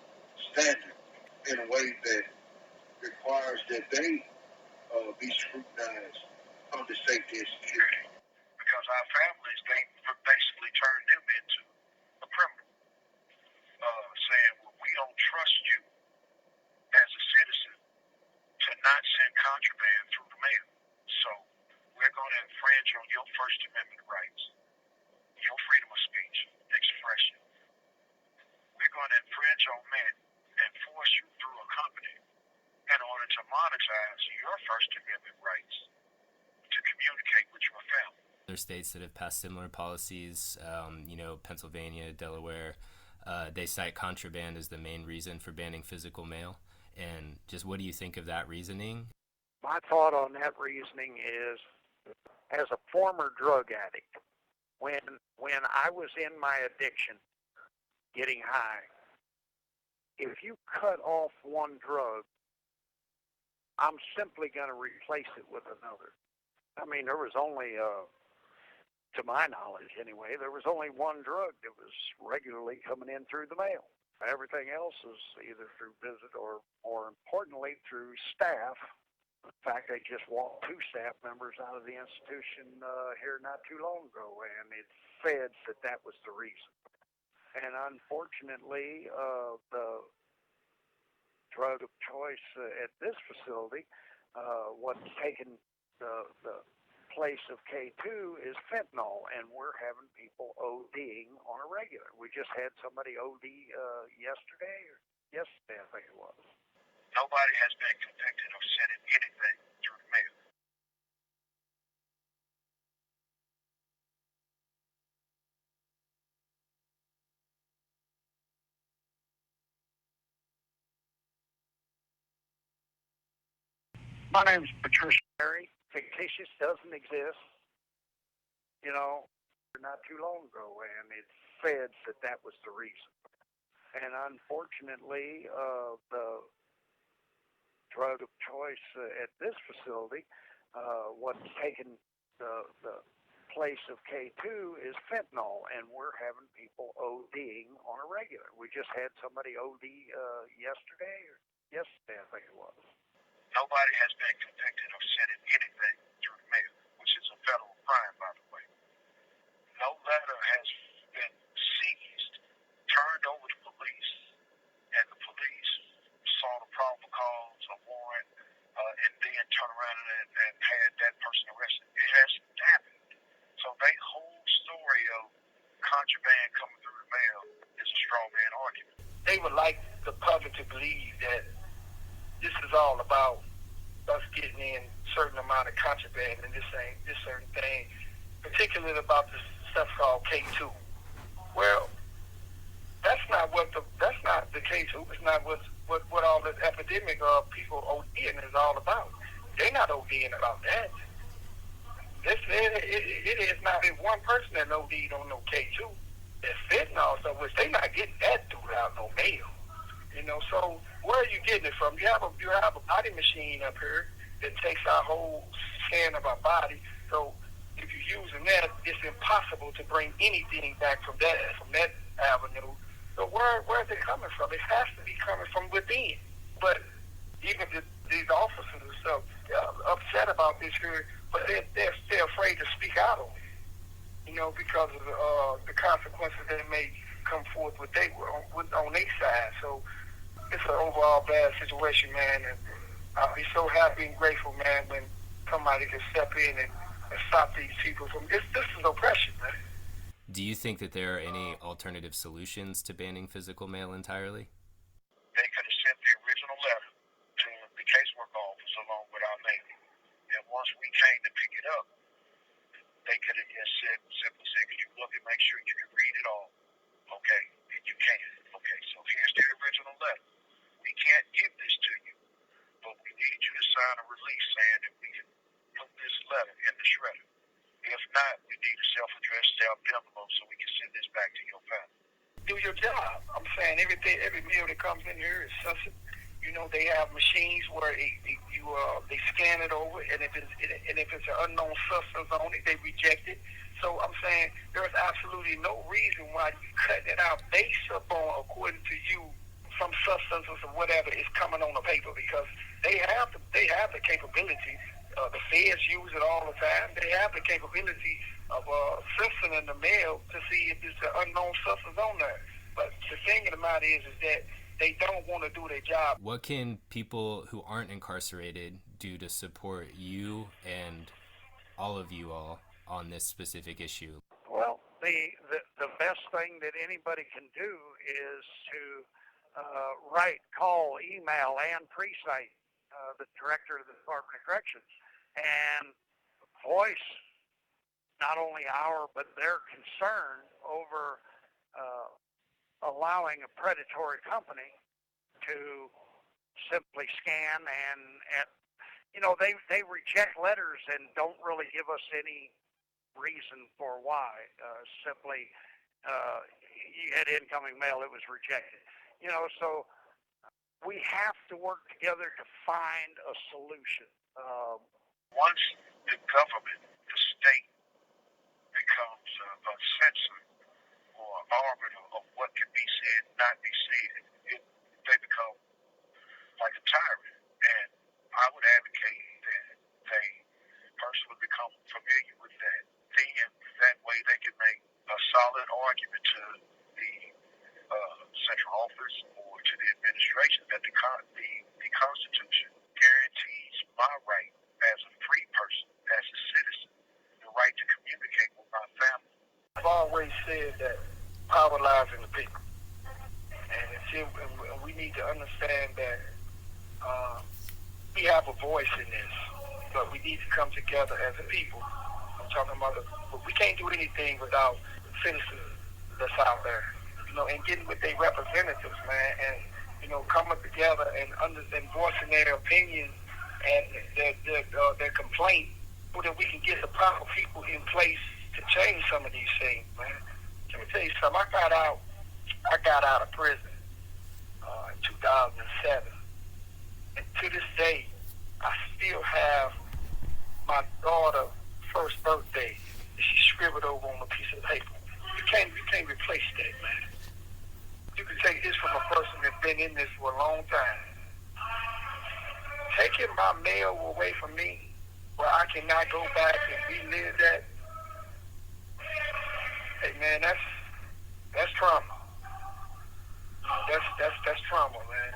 standard in a way that requires that they be scrutinized under safety and security. Because our families, they basically turn them into a criminal, saying, well, we don't trust you as a citizen to not send contraband through the mail. So we're going to infringe on your First Amendment rights, your freedom of speech, expression. We're going to infringe on that and force you through a company in order to monetize your First Amendment rights to communicate with your family. Other states that have passed similar policies, Pennsylvania, Delaware, they cite contraband as the main reason for banning physical mail. And just what do you think of that reasoning? My thought on that reasoning is, as a former drug addict, when I was in my addiction, getting high, if you cut off one drug, I'm simply going to replace it with another. There was only, to my knowledge anyway, there was only one drug that was regularly coming in through the mail. Everything else is either through visit or, more importantly, through staff. In fact, they just walked 2 staff members out of the institution here not too long ago, and it said that was the reason. And unfortunately, the drug of choice at this facility, what's taken the place of K2 is fentanyl, and we're having people ODing on a regular. We just had somebody OD yesterday, I think it was. Nobody has been convicted of sending anything through the mail. My name's Patricia Mary. Fictitious doesn't exist. Not too long ago, and it said that was the reason. And unfortunately, the drug of choice at this facility, what's taken the place of K2 is fentanyl, and we're having people ODing on a regular. We just had somebody OD yesterday, I think it was. Nobody has been convicted of sending anything through the mail, which is a federal crime, by the way. No letter has been seized, turned over to police, and the police saw the probable cause, a warrant, and then turn around and had that person arrested. It hasn't happened. So their whole story of contraband coming through the mail is a straw man argument. They would like the public to believe that this is all about us getting in a certain amount of contraband and this certain thing, particularly about this stuff called K2. Well, that's not the K2. It's not what all this epidemic of people ODing is all about. They're not ODing about that. It is not one person that OD'd on no K2. It's fentanyl, so which they not getting that through out no mail. So where are you getting it from? You have a body machine up here that takes our whole scan of our body. So if you're using that, it's impossible to bring anything back from that avenue. So where is it coming from? It has to be coming from within. But even these officers and stuff upset about this here, but they're afraid to speak out on it. Because of the consequences that may come forth on their side. So it's an overall bad situation, man. And I'll be so happy and grateful, man, when somebody can step in and stop these people from this. This is oppression, man. Do you think that there are any alternative solutions to banning physical mail entirely? They could have sent the original letter to the caseworker office along with our name. And once we came to pick it up, they could have just simply said, "Could you look and make sure you can read it all?" Okay, and you can. Okay, so here's the original letter. We can't give this to you, but we need you to sign a release saying that we can put this letter in the shredder. If not, we need a self-addressed stamped envelope so we can send this back to your family. Do your job. I'm saying every meal that comes in here is censored. You know, they have machines where they scan it over, and if it's an unknown substance on it, they reject it. So I'm saying there's absolutely no reason why you cut it out based upon, according to you, some substances or whatever is coming on the paper, because they have the capability. The feds use it all the time. They have the capability of censoring the mail to see if there's an unknown substance on there. But the thing of the matter is that they don't want to do their job. What can people who aren't incarcerated do to support you and all of you all on this specific issue? Well, the best thing that anybody can do is to write, call, email, and pre-cite the director of the Department of Corrections and voice not only our but their concern over allowing a predatory company to simply scan and you know, they reject letters and don't really give us any reason for why. Simply, you had incoming mail, it was rejected. You know, so we have to work together to find a solution. Once the government, the state, becomes a censor or arbiter of what can be said, not be said, they become like a tyrant. And I would advocate that they personally become familiar with that. Then that way they can make a solid argument to the central office or to the administration that the Constitution guarantees my right as a free person, as a citizen, the right to communicate with my family. I've always said that power lies in the people. And we need to understand that we have a voice in this, but we need to come together as a people. I'm talking about, we can't do anything without citizens that's out there, you know, and getting with their representatives, man, and, you know, coming together and voicing their opinion and their complaint, so that we can get the proper people in place to change some of these things, man. Let me tell you something. I got out of prison in 2007, and to this day, I still have my daughter's first birthday that she scribbled over on a piece of paper. You can't replace that, man. You can take this from a person that's been in this for a long time. Taking my mail away from me, where I cannot go back and relive that, hey man, that's trauma. That's trauma, man.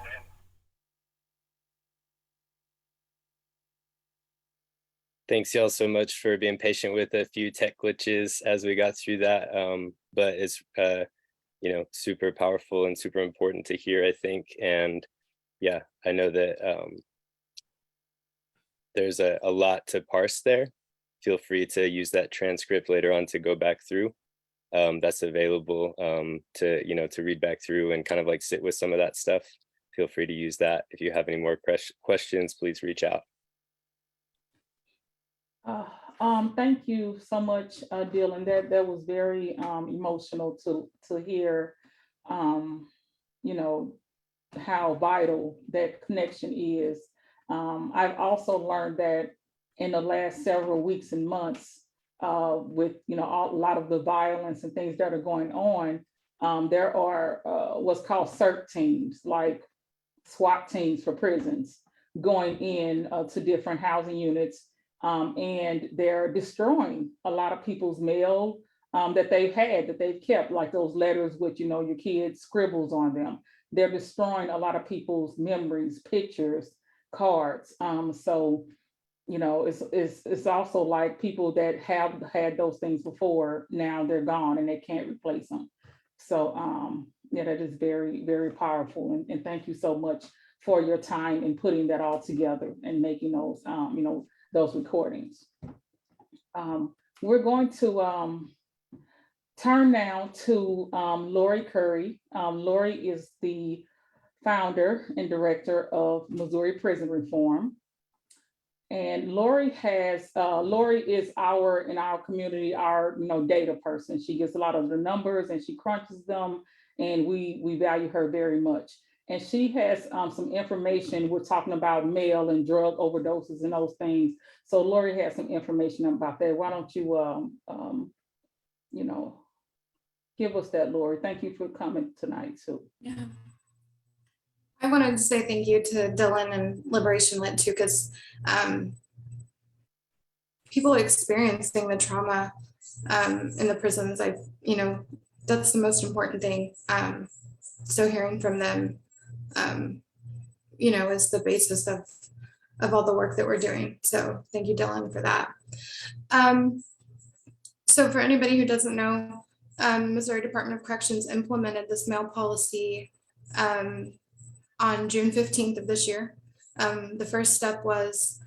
Thanks y'all so much for being patient with a few tech glitches as we got through that. But it's you know, super powerful and super important to hear, I think. And yeah, I know that there's a lot to parse there. Feel free to use that transcript later on to go back through. That's available to, you know, to read back through and kind of like sit with some of that stuff. Feel free to use that. If you have any more questions, please reach out. Thank you so much, Dylan. That was very emotional to hear, you know, how vital that connection is. I've also learned that in the last several weeks and months, with, you know, a lot of the violence and things that are going on, there are what's called CERT teams, like SWAT teams for prisons, going in to different housing units. And they're destroying a lot of people's mail that they've kept, like those letters with, you know, your kids' scribbles on them. they're destroying a lot of people's memories, pictures, cards. So, you know, it's also like people that have had those things before, now they're gone and they can't replace them. So yeah, that is very, very powerful. And thank you so much for your time in putting that all together and making those, you know, those recordings. We're going to turn now to Lori Curry. Lori is the founder and director of Missouri Prison Reform. And Lori is in our community, our data person. She gets a lot of the numbers and she crunches them, and we value her very much. And she has some information. We're talking about mail and drug overdoses and those things. So Lori has some information about that. Why don't you give us that, Lori? Thank you for coming tonight too. Yeah. I wanted to say thank you to Dylan and Liberation Lit too, because people experiencing the trauma in the prisons, that's the most important thing. So hearing from them, is the basis of all the work that we're doing. So thank you, Dylan, for that. So for anybody who doesn't know, Missouri Department of Corrections implemented this mail policy on June 15th of this year. The first step was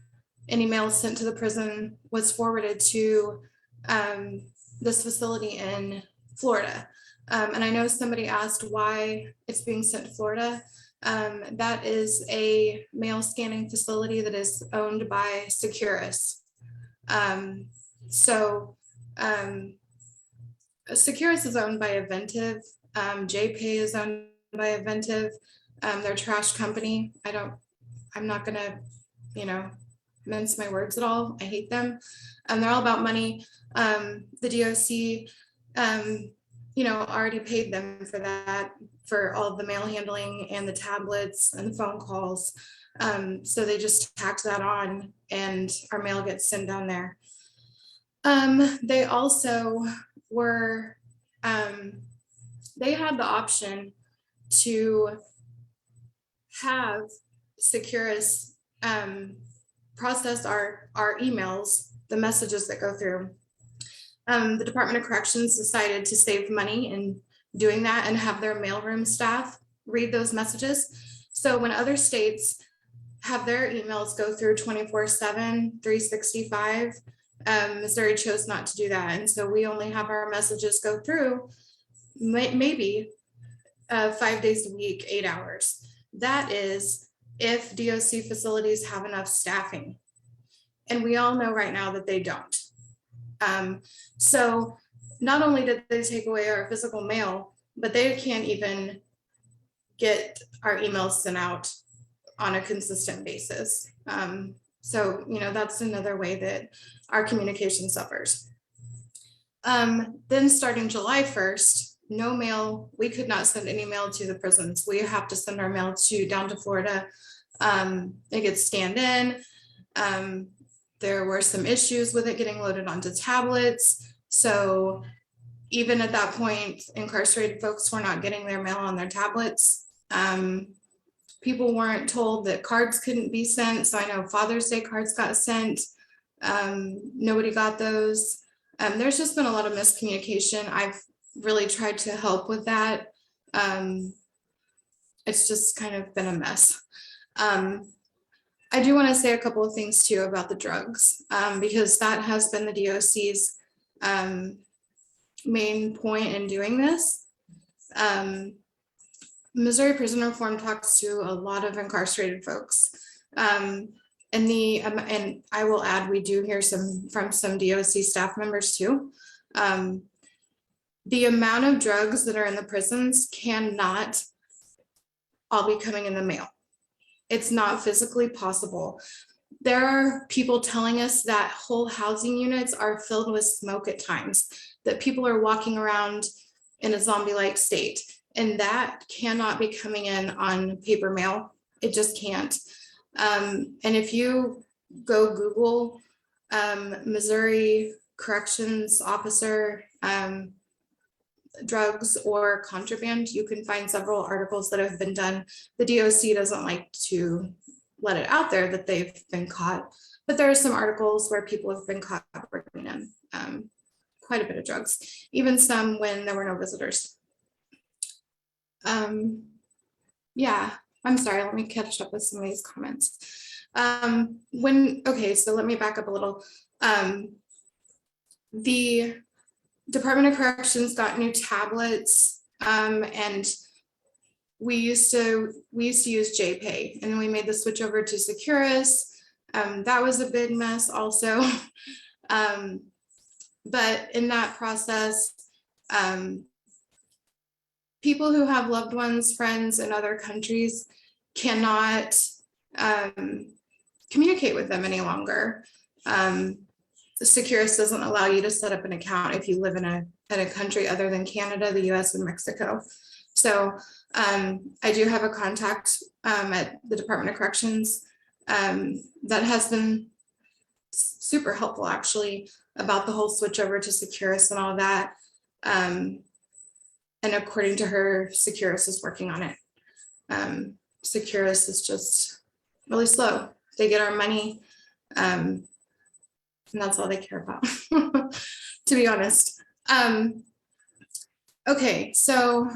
any mail sent to the prison was forwarded to this facility in Florida. And I know somebody asked why it's being sent to Florida. That is a mail scanning facility that is owned by Securus. Securus is owned by Inventive. JPay is owned by Inventive. They're a trash company. I'm not gonna, mince my words at all. I hate them. They're all about money. The DOC, already paid them for that, for all of the mail handling and the tablets and the phone calls. So they just tax that on and our mail gets sent down there. They also were, they had the option to have Securus process our emails, the messages that go through. The Department of Corrections decided to save money in doing that and have their mailroom staff read those messages. So when other states have their emails go through 24/7, 365, Missouri chose not to do that. And so we only have our messages go through maybe 5 days a week, 8 hours. That is if DOC facilities have enough staffing. And we all know right now that they don't. So not only did they take away our physical mail, but they can't even get our emails sent out on a consistent basis. So, that's another way that our communication suffers. Then starting July 1st, no mail, we could not send any mail to the prisons. We have to send our mail down to Florida. It gets scanned in. There were some issues with it getting loaded onto tablets. So even at that point, incarcerated folks were not getting their mail on their tablets. People weren't told that cards couldn't be sent. So I know Father's Day cards got sent. Nobody got those. There's just been a lot of miscommunication. I've really tried to help with that. It's just kind of been a mess. I do want to say a couple of things too about the drugs, because that has been the DOC's main point in doing this. Missouri Prison Reform talks to a lot of incarcerated folks. And I will add, we do hear from some DOC staff members too. The amount of drugs that are in the prisons cannot all be coming in the mail. It's not physically possible. There are people telling us that whole housing units are filled with smoke at times, that people are walking around in a zombie-like state, and that cannot be coming in on paper mail. It just can't. And if you go Google Missouri corrections officer drugs or contraband. You can find several articles that have been done. The DOC doesn't like to let it out there that they've been caught, but there are some articles where people have been caught bringing in quite a bit of drugs, even some when there were no visitors. Yeah, I'm sorry, let me catch up with some of these comments. Okay, so let me back up a little. The Department of Corrections got new tablets, and we used to use JPay, and then we made the switch over to Securus. That was a big mess also. But in that process, people who have loved ones, friends in other countries cannot communicate with them any longer. Securus doesn't allow you to set up an account if you live in a country other than Canada, the US, and Mexico. So I do have a contact at the Department of Corrections that has been super helpful actually about the whole switch over to Securus and all that. And according to her, Securus is working on it. Securus is just really slow. They get our money, and that's all they care about, to be honest. Okay, so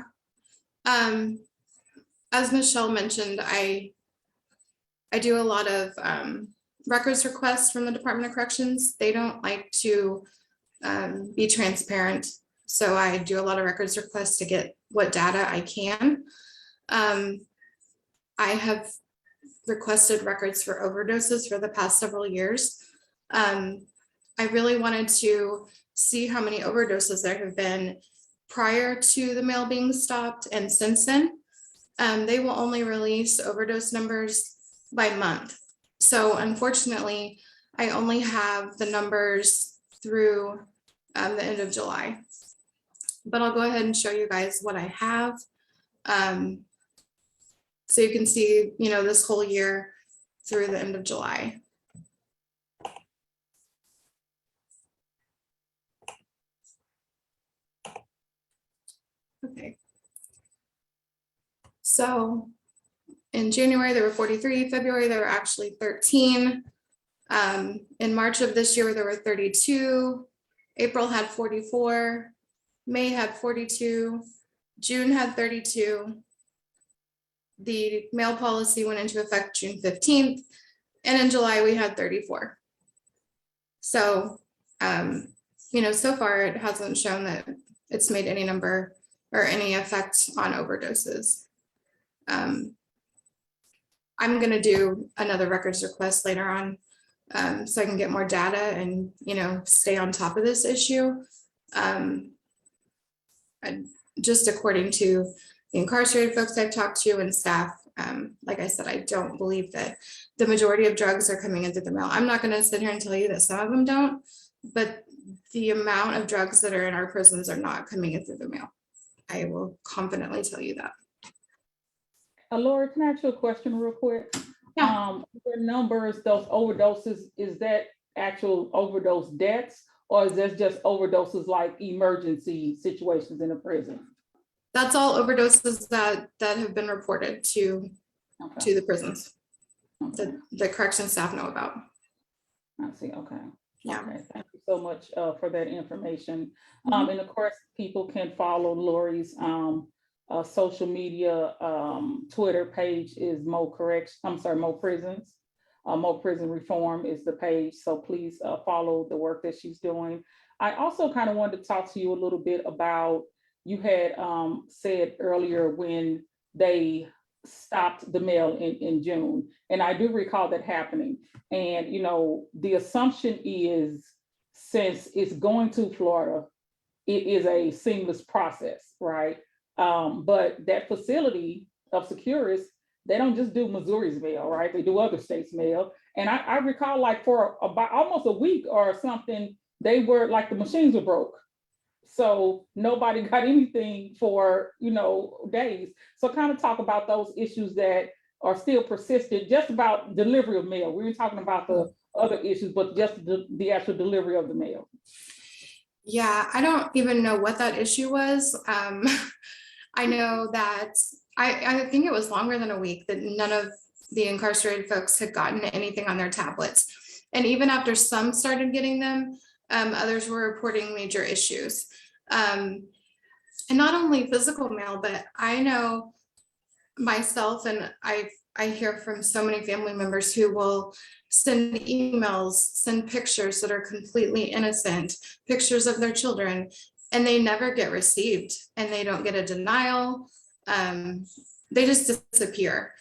as Michelle mentioned, I do a lot of records requests from the Department of Corrections. They don't like to be transparent. So I do a lot of records requests to get what data I can. I have requested records for overdoses for the past several years. I really wanted to see how many overdoses there have been prior to the mail being stopped and since then. They will only release overdose numbers by month. So unfortunately, I only have the numbers through the end of July. But I'll go ahead and show you guys what I have. So you can see, this whole year through the end of July. Okay. So in January, there were 43, February, there were actually 13. In March of this year, there were 32. April had 44. May had 42. June had 32. The mail policy went into effect June 15th. And in July, we had 34. So, so far it hasn't shown that it's made any number or any effect on overdoses. I'm going to do another records request later on so I can get more data and, stay on top of this issue. Just according to the incarcerated folks I've talked to and staff, like I said, I don't believe that the majority of drugs are coming in through the mail. I'm not going to sit here and tell you that some of them don't, but the amount of drugs that are in our prisons are not coming in through the mail. I will confidently tell you that. Lori, can I ask you a question real quick? Yeah. The numbers, those overdoses, is that actual overdose deaths, or is that just overdoses like emergency situations in a prison? That's all overdoses that have been reported to the prisons. Okay. The correction staff know about. I see. Okay. Yeah. Okay. Thank you so much for that information. And of course, people can follow Lori's social media. Twitter page is Mo Prisons. Mo Prison Reform is the page. So please follow the work that she's doing. I also kind of wanted to talk to you a little bit about, you had said earlier when they stopped the mail in June, and I do recall that happening. And, the assumption is, since it's going to Florida, it is a seamless process, right? But that facility of Securus, they don't just do Missouri's mail, right? They do other states' mail. And I recall, like, for about almost a week or something, they were like, the machines were broke. So nobody got anything for, days. So kind of talk about those issues that are still persistent, just about delivery of mail. We were talking about the other issues, but just the actual delivery of the mail. Yeah, I don't even know what that issue was. I know that I think it was longer than a week that none of the incarcerated folks had gotten anything on their tablets. And even after some started getting them, others were reporting major issues. And not only physical mail, but I know myself and I hear from so many family members who will send emails, send pictures that are completely innocent, pictures of their children, and they never get received and they don't get a denial. They just disappear.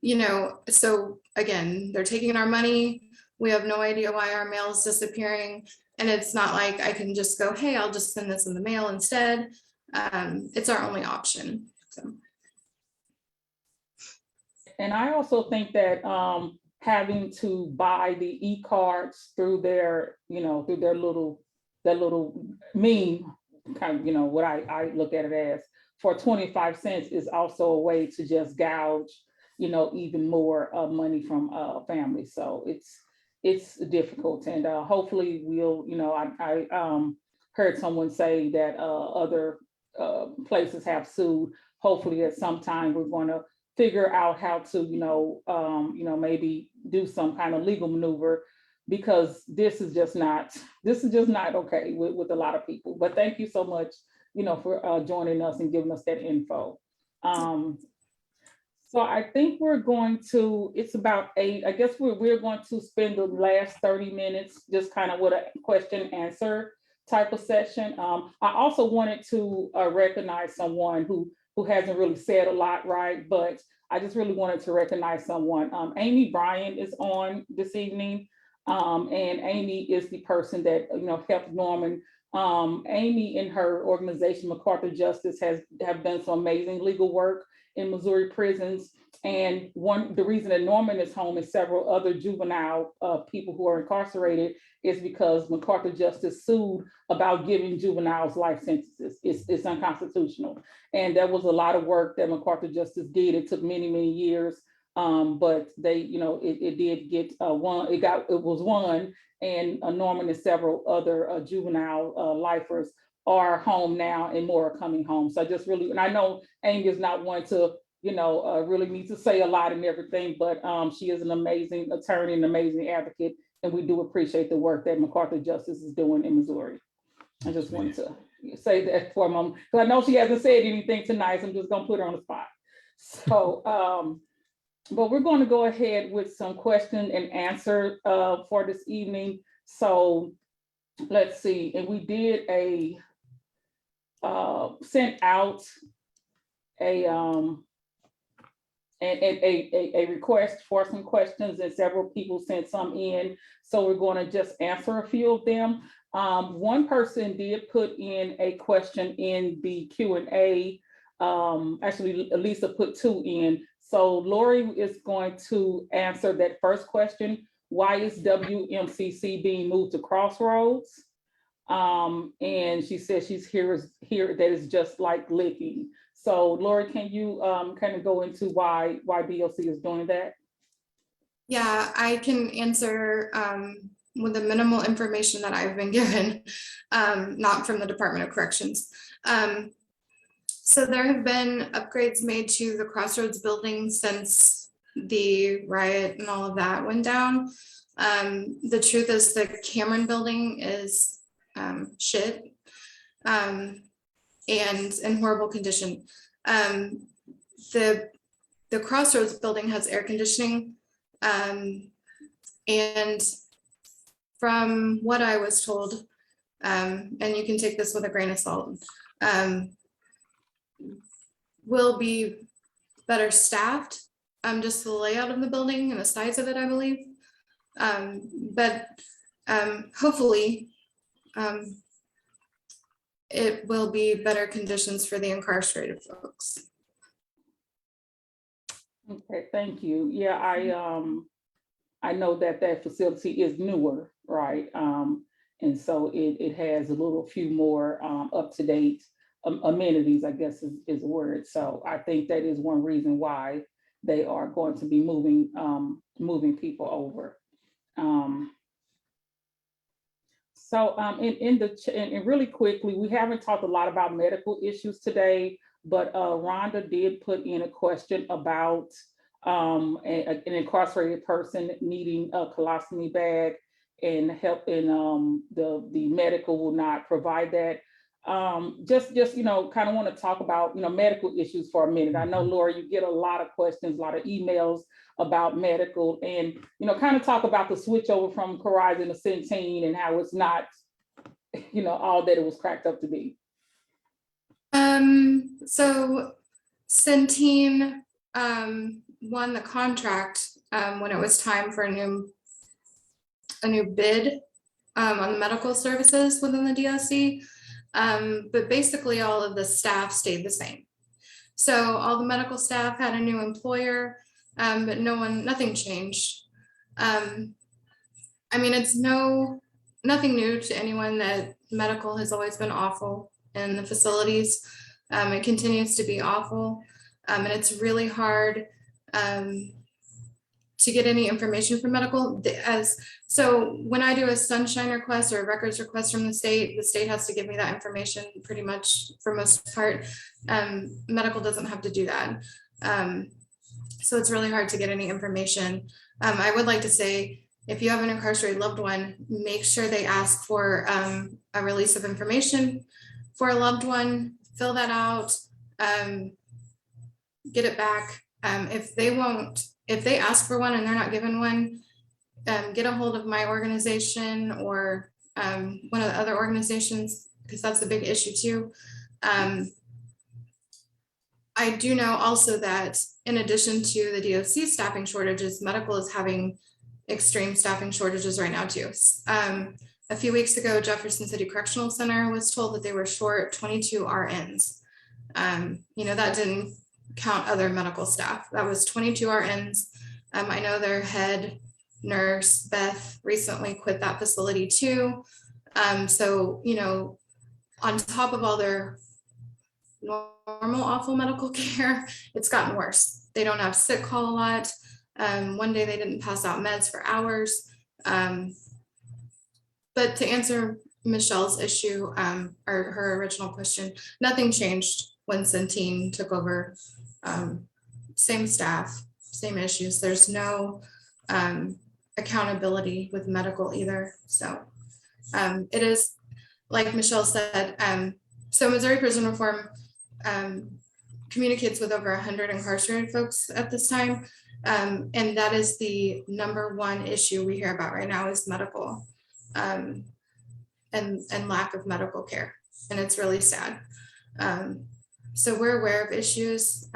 You know, so again, they're taking our money. We have no idea why our mail is disappearing. And it's not like I can just go, hey, I'll just send this in the mail instead. It's our only option. So. And I also think that having to buy the e-cards through their, you know, through their little meme, kind of, you know, what I look at it as, for 25 cents is also a way to just gouge, you know, even more money from families. So it's difficult, and hopefully we'll, you know, I heard someone say that other places have sued. Hopefully at some time we're going to figure out how to, you know, maybe do some kind of legal maneuver, because this is just not okay with a lot of people. But thank you so much, you know, for joining us and giving us that info. So I think we're going to, it's about 8. I guess we're going to spend the last 30 minutes just kind of with a question answer type of session. I also wanted to recognize someone who hasn't really said a lot, right? But I just really wanted to recognize someone. Amy Bryan is on this evening, and Amy is the person that, you know, helped Norman. Amy and her organization, MacArthur Justice, have done some amazing legal work in Missouri prisons. And the reason that Norman is home and several other juvenile people who are incarcerated is because MacArthur Justice sued about giving juveniles life sentences. It's unconstitutional. And there was a lot of work that MacArthur Justice did. It took many, many years, but they, you know, it did get won. It was won, and Norman and several other juvenile lifers are home now, and more are coming home. So I just really, and I know Amy is not one to, you know, really need to say a lot and everything, but she is an amazing attorney, an amazing advocate, and we do appreciate the work that MacArthur Justice is doing in Missouri. I just wanted to say that for a moment, because I know she hasn't said anything tonight, so I'm just gonna put her on the spot. So, but we're going to go ahead with some question and answer for this evening. So let's see, and we did sent out a request for some questions, and several people sent some in. So we're going to just answer a few of them. One person did put in a question in the Q&A. Actually, Lisa put 2 in. So Lori is going to answer that first question. Why is WMCC being moved to Crossroads? And she says she's here that is just like Licking. So Lori, can you kind of go into why BOC is doing that? Yeah, I can answer with the minimal information that I've been given, not from the Department of Corrections. So there have been upgrades made to the Crossroads building since the riot and all of that went down. The truth is the Cameron building is shit and in horrible condition. The Crossroads building has air conditioning, and from what I was told, and you can take this with a grain of salt, will be better staffed, just the layout of the building and the size of it, I believe. But hopefully it will be better conditions for the incarcerated folks. Okay, thank you. Yeah, I know that facility is newer, right? And so it has a few more up-to-date amenities, I guess is the word. So I think that is one reason why they are going to be moving people over. So and really quickly, we haven't talked a lot about medical issues today, but Rhonda did put in a question about an incarcerated person needing a colostomy bag and help, and the medical will not provide that. Just kind of want to talk about medical issues for a minute. I know, Laura, you get a lot of questions, a lot of emails about medical, and kind of talk about the switch over from Corizon to Centene and how it's not all that it was cracked up to be. So Centene won the contract when it was time for a new bid on the medical services within the DOC. But basically all of the staff stayed the same. So all the medical staff had a new employer, but nothing changed. I mean, it's nothing new to anyone that medical has always been awful in the facilities. It continues to be awful, and it's really hard to get any information from medical. So when I do a sunshine request or a records request from the state has to give me that information pretty much for most part. Medical doesn't have to do that. So it's really hard to get any information. I would like to say, if you have an incarcerated loved one, make sure they ask for a release of information for a loved one, fill that out, get it back. If they ask for one and they're not given one, get a hold of my organization or one of the other organizations, because that's a big issue too. I do know also that in addition to the DOC staffing shortages, medical is having extreme staffing shortages right now too. A few weeks ago, Jefferson City Correctional Center was told that they were short 22 RNs. That didn't count other medical staff. That was 22 RNs. I know their head nurse, Beth, recently quit that facility too. So, on top of all their normal awful medical care, it's gotten worse. They don't have sick call a lot. One day they didn't pass out meds for hours. But to answer Michelle's issue, or her original question, nothing changed when Centene took over. Same staff, same issues. There's no accountability with medical either. So it is, like Michelle said, so Missouri Prison Reform communicates with over 100 incarcerated folks at this time. And that is the #1 issue we hear about right now is medical and lack of medical care. And it's really sad. So we're aware of issues.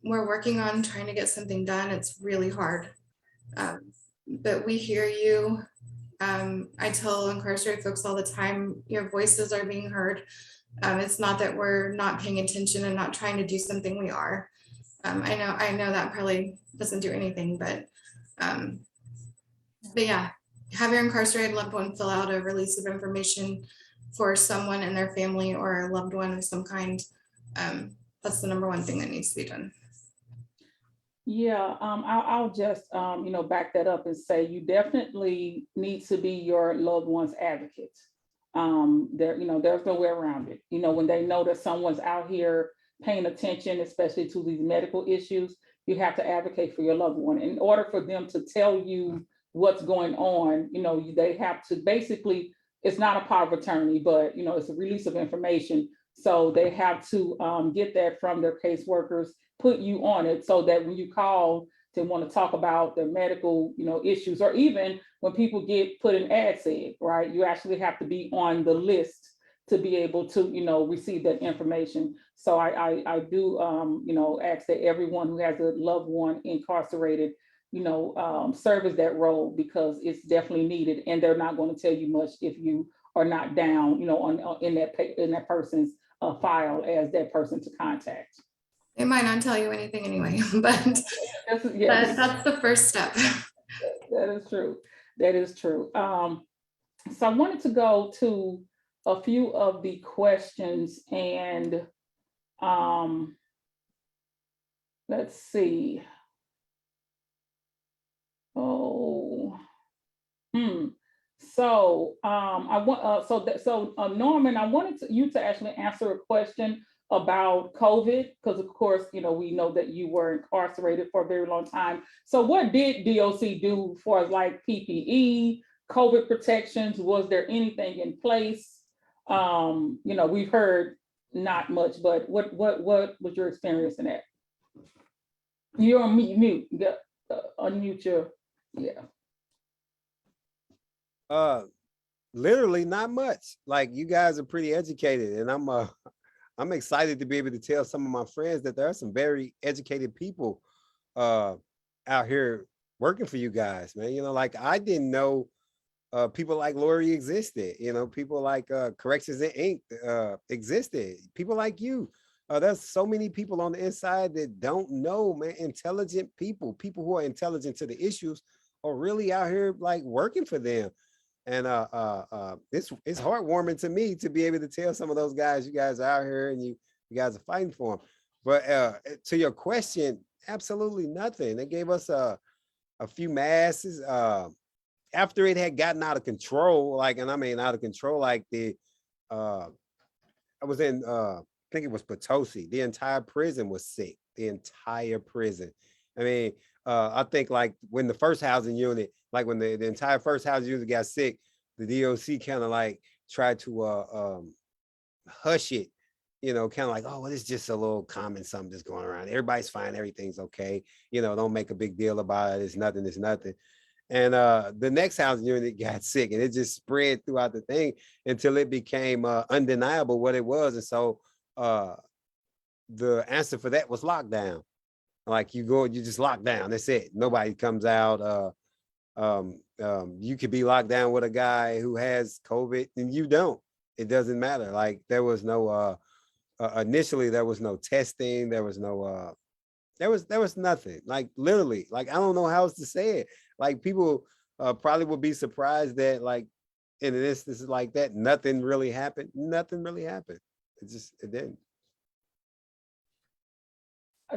We're working on trying to get something done. It's really hard. But we hear you. I tell incarcerated folks all the time, your voices are being heard. It's not that we're not paying attention and not trying to do something. We are. I know that probably doesn't do anything, but yeah, have your incarcerated loved one fill out a release of information for someone in their family or a loved one of some kind. That's the #1 thing that needs to be done. Yeah, I'll just back that up and say you definitely need to be your loved one's advocate. There's no way around it. When they know that someone's out here paying attention, especially to these medical issues, you have to advocate for your loved one. In order for them to tell you what's going on, they have to basically, it's not a power of attorney, but it's a release of information. So they have to get that from their caseworkers, put you on it so that when you call to want to talk about their medical, issues, or even when people get put in ad said, right, you actually have to be on the list to be able to, receive that information. So I do, ask that everyone who has a loved one incarcerated, serve as that role, because it's definitely needed, and they're not going to tell you much if you are not down, in that person's file as that person to contact. They might not tell you anything anyway, but Yes. that's the first step. That is true. That is true. So I wanted to go to a few of the questions, and let's see. So I want Norman, I wanted you to actually answer a question about COVID, because of course, we know that you were incarcerated for a very long time. So what did DOC do for like PPE, COVID protections? Was there anything in place? We've heard not much, but what was your experience in that? You're on mute. Unmute your, yeah. Literally not much. Like, you guys are pretty educated, and I'm excited to be able to tell some of my friends that there are some very educated people out here working for you guys, man. Like, I didn't know people like Lori existed. People like Corrections Inc. Existed. People like you. There's so many people on the inside that don't know, man. Intelligent people who are intelligent to the issues are really out here like working for them. And it's heartwarming to me to be able to tell some of those guys, you guys are out here and you guys are fighting for them. But to your question, absolutely nothing. They gave us a few masks after it had gotten out of control. Like, and I mean out of control, like I was in I think it was Potosi. The entire prison was sick. The entire prison. I mean, I think like when the first housing unit, like when the entire first housing unit got sick, the DOC kind of like tried to hush it, kind of like, oh, well, it's just a little common something that's going around. Everybody's fine. Everything's okay. Don't make a big deal about it. It's nothing. It's nothing. And the next housing unit got sick, and it just spread throughout the thing until it became undeniable what it was. And so the answer for that was lockdown. Like, you just lock down. That's it. Nobody comes out. You could be locked down with a guy who has COVID and you don't. It doesn't matter. Like, there was no initially there was no testing. There was no there was nothing. Like, literally, like, I don't know how else to say it. Like, people probably would be surprised that, like, in an instance like that, nothing really happened. Nothing really happened. It didn't.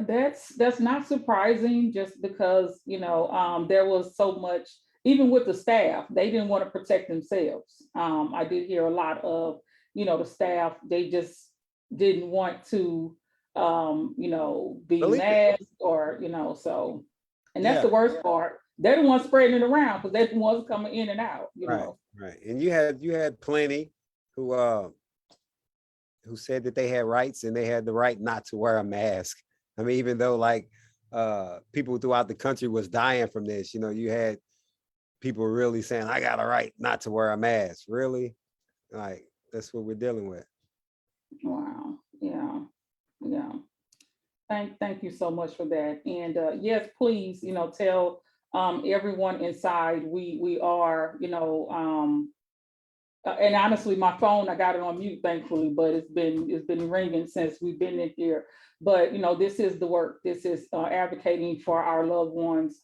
That's not surprising, just because there was so much, even with the staff, they didn't want to protect themselves. I did hear a lot of the staff, they just didn't want to be masked or so, and that's the worst part. They're the ones spreading it around because they're the ones coming in and out. Right. And you had plenty who said that they had rights and they had the right not to wear a mask. I mean, even though like people throughout the country was dying from this, you had people really saying, I got a right not to wear a mask. Really? Like, that's what we're dealing with. Wow. Yeah. Thank you so much for that. And yes, please, tell everyone inside we are, and honestly, my phone, I got it on mute, thankfully, but it's been ringing since we've been in here. But this is the work. This is advocating for our loved ones,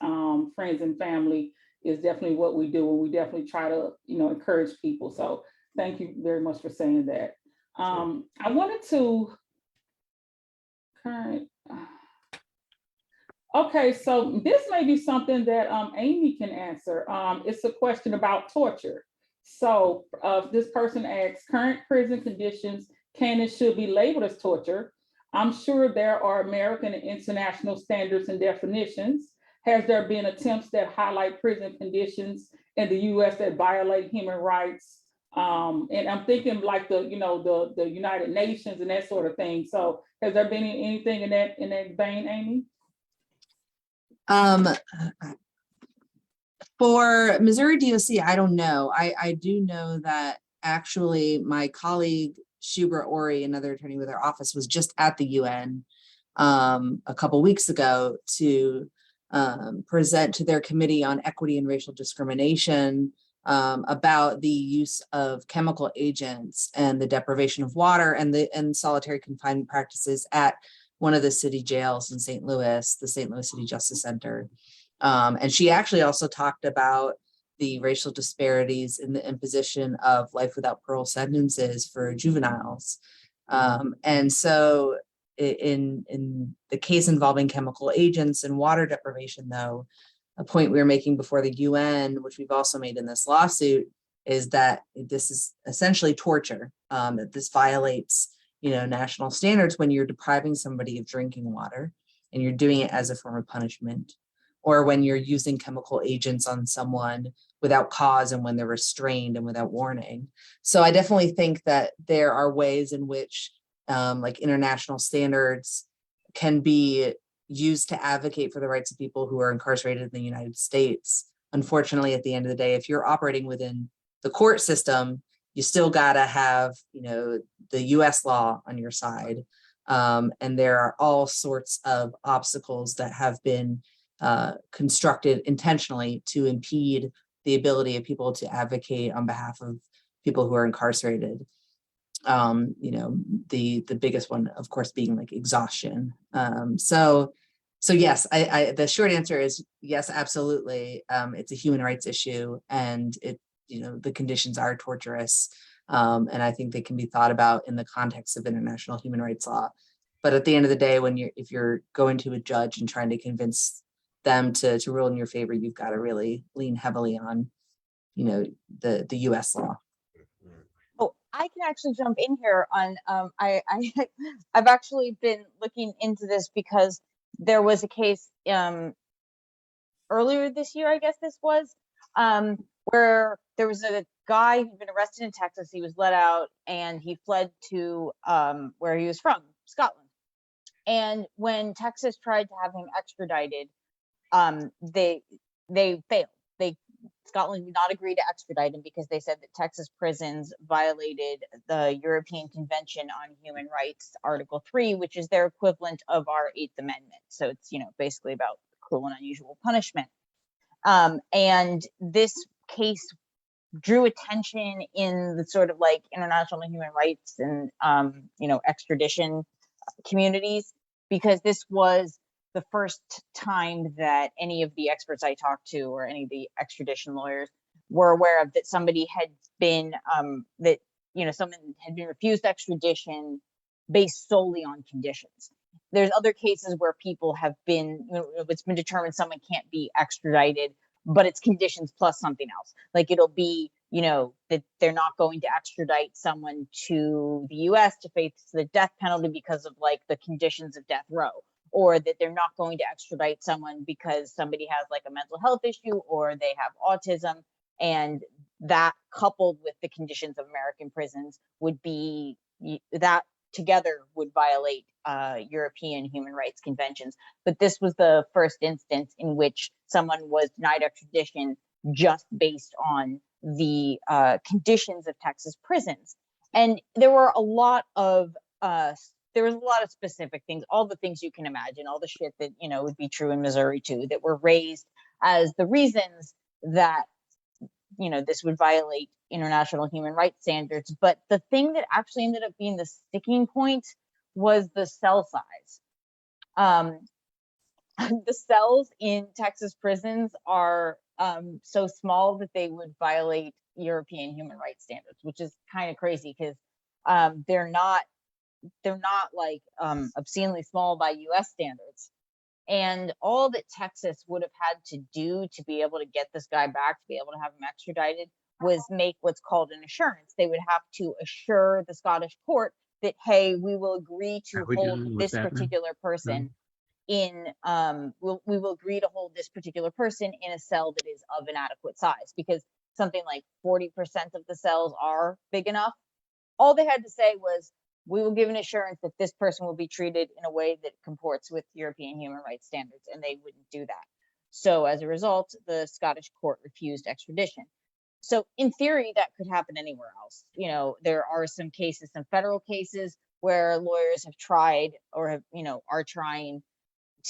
friends and family is definitely what we do, and we definitely try to encourage people. So thank you very much for saying that. I wanted to okay, so this may be something that Amy can answer. It's a question about torture. So this person asks, current prison conditions can and should be labeled as torture. I'm sure there are American and international standards and definitions. Has there been attempts that highlight prison conditions in the US that violate human rights? And I'm thinking like the United Nations and that sort of thing. So has there been anything in that vein, Amy? For Missouri DOC, I don't know. I do know that actually my colleague Shubra Ori, another attorney with our office, was just at the UN a couple weeks ago to present to their committee on equity and racial discrimination about the use of chemical agents and the deprivation of water and solitary confinement practices at one of the city jails in St. Louis, the St. Louis City Justice Center. And she actually also talked about the racial disparities in the imposition of life without parole sentences for juveniles. And so in the case involving chemical agents and water deprivation, though, a point we were making before the UN, which we've also made in this lawsuit, is that this is essentially torture, that this violates, national standards when you're depriving somebody of drinking water and you're doing it as a form of punishment, or when you're using chemical agents on someone without cause and when they're restrained and without warning. So I definitely think that there are ways in which like international standards can be used to advocate for the rights of people who are incarcerated in the United States. Unfortunately, at the end of the day, if you're operating within the court system, you still gotta have, the US law on your side. And there are all sorts of obstacles that have been constructed intentionally to impede the ability of people to advocate on behalf of people who are incarcerated. The biggest one, of course, being like exhaustion. So yes, I the short answer is yes, absolutely. It's a human rights issue, and the conditions are torturous. And I think they can be thought about in the context of international human rights law. But at the end of the day, if you're going to a judge and trying to convince them to rule in your favor, you've got to really lean heavily on, the US law. Oh, I can actually jump in here on, I've actually been looking into this because there was a case earlier this year, I guess this was, where there was a guy who'd been arrested in Texas. He was let out and he fled to where he was from, Scotland. And when Texas tried to have him extradited, they failed. Scotland would not agree to extradite him because they said that Texas prisons violated the European Convention on Human Rights, Article 3, which is their equivalent of our 8th Amendment. So it's, basically about cruel and unusual punishment. And this case drew attention in the sort of like international human rights and, extradition communities, because this was the first time that any of the experts I talked to or any of the extradition lawyers were aware of that somebody had been someone had been refused extradition based solely on conditions. There's other cases where people have been, it's been determined someone can't be extradited, but it's conditions plus something else. Like it'll be, that they're not going to extradite someone to the US to face the death penalty because of like the conditions of death row, or that they're not going to extradite someone because somebody has like a mental health issue or they have autism. And that coupled with the conditions of American prisons would be, that together would violate European human rights conventions. But this was the first instance in which someone was denied extradition just based on the conditions of Texas prisons. And there were a lot of specific things, all the things you can imagine, all the shit that, would be true in Missouri too, that were raised as the reasons that, this would violate international human rights standards. But the thing that actually ended up being the sticking point was the cell size. The cells in Texas prisons are so small that they would violate European human rights standards, which is kind of crazy because they're not like obscenely small by US standards. And all that Texas would have had to do to be able to get this guy back, to be able to have him extradited, was make what's called an assurance. They would have to assure the Scottish court that, hey, we will agree to hold this particular person in, we will agree to hold this particular person in a cell that is of an adequate size, because something like 40% of the cells are big enough. All they had to say was, we will give an assurance that this person will be treated in a way that comports with European human rights standards, and they wouldn't do that. So as a result, the Scottish court refused extradition. So in theory, that could happen anywhere else. There are some cases, some federal cases where lawyers have tried or have, are trying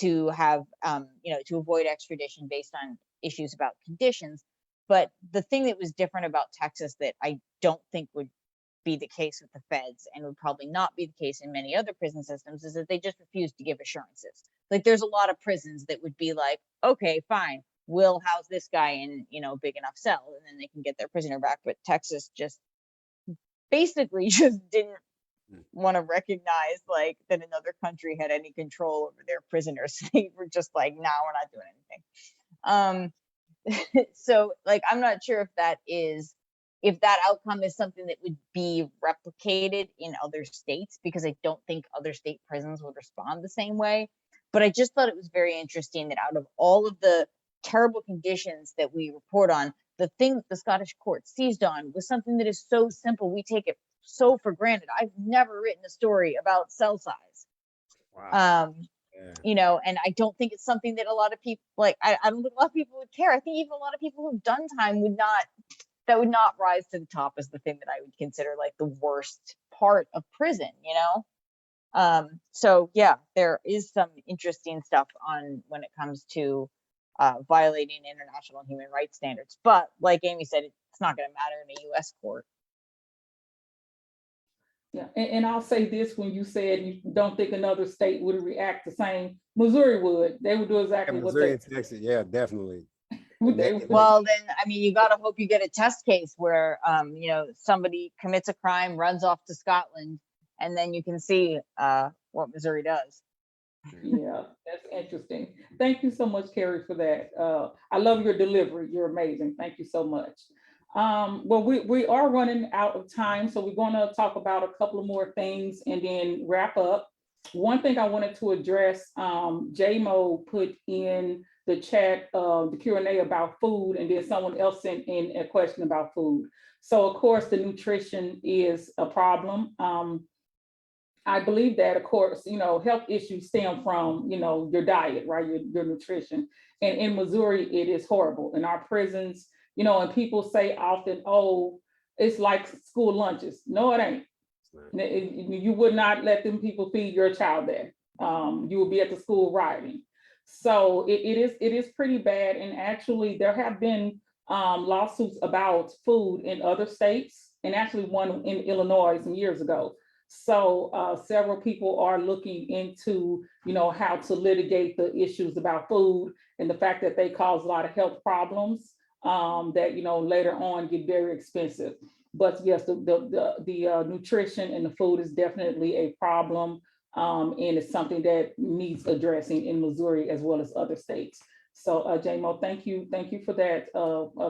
to have, to avoid extradition based on issues about conditions. But the thing that was different about Texas that I don't think would be the case with the feds, and would probably not be the case in many other prison systems, is that they just refuse to give assurances. Like there's a lot of prisons that would be like, okay, fine, we'll house this guy in, a big enough cell, and then they can get their prisoner back. But Texas just basically just didn't want to recognize like that another country had any control over their prisoners. They were just like, no, we're not doing anything. So like, I'm not sure if that is if that outcome is something that would be replicated in other states, because I don't think other state prisons would respond the same way. But I just thought it was very interesting that out of all of the terrible conditions that we report on, the thing that the Scottish court seized on was something that is so simple. We take it so for granted. I've never written a story about cell size. Wow. You know, and I don't think it's something that a lot of people like. I don't think a lot of people would care. I think even a lot of people who've done time would not rise to the top as the thing that I would consider like the worst part of prison, you know? So yeah, there is some interesting stuff on when it comes to violating international human rights standards. But like Amy said, it's not going to matter in a US court. Yeah, and I'll say this, when you said you don't think another state would react the same, Missouri would. They would do exactly what Missouri they. and Texas, yeah, definitely. Well, then, I mean, you got to hope you get a test case where, you know, somebody commits a crime, runs off to Scotland, and then you can see what Missouri does. Yeah, that's interesting. Thank you so much, Keri, for that. I love your delivery. You're amazing. Thank you so much. Well, we are running out of time, so we're going to talk about a couple of more things and then wrap up. One thing I wanted to address, J-Mo put in the chat, the Q&A about food, and then someone else sent in a question about food. So of course, the nutrition is a problem. I believe that, of course, you know, health issues stem from, you know, your diet, right? Your nutrition. And in Missouri, it is horrible. In our prisons, you know, and people say often, oh, it's like school lunches. No, it ain't. You would not let them people feed your child there. You will be at the school rioting. So it is pretty bad. And actually, there have been lawsuits about food in other states, and actually one in Illinois some years ago. So several people are looking into, you know, how to litigate the issues about food and the fact that they cause a lot of health problems that, you know, later on get very expensive. But yes, the nutrition and the food is definitely a problem, and it's something that needs addressing in Missouri as well as other states. So J-Mo, thank you for that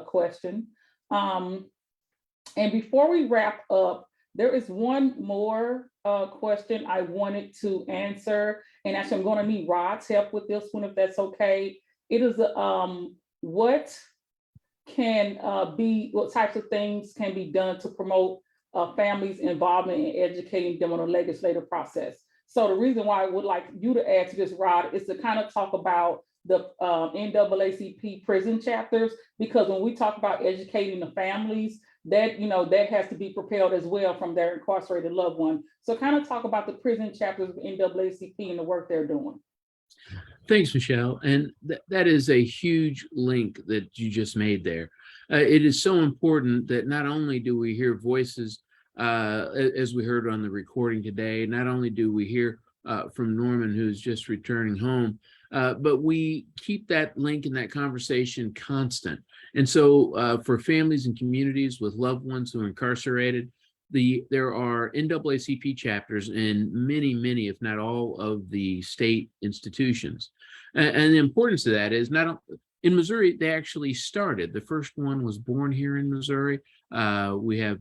question. And before we wrap up, there is one more question I wanted to answer, and actually I'm going to need Rod's help with this one, if that's okay. It is what types of things can be done to promote families' involvement in educating them on the legislative process. So the reason why I would like you to add to this, Rod, is to kind of talk about the NAACP prison chapters, because when we talk about educating the families, that, you know, that has to be propelled as well from their incarcerated loved one. So kind of talk about the prison chapters of NAACP and the work they're doing. Thanks, Michelle. And that is a huge link that you just made there. It is so important that not only do we hear voices, as we heard on the recording today, not only do we hear from Norman, who's just returning home, but we keep that link in that conversation constant. And so for families and communities with loved ones who are incarcerated, there are NAACP chapters in many, if not all, of the state institutions. And the importance of that is not in Missouri, they actually started. The first one was born here in Missouri. We have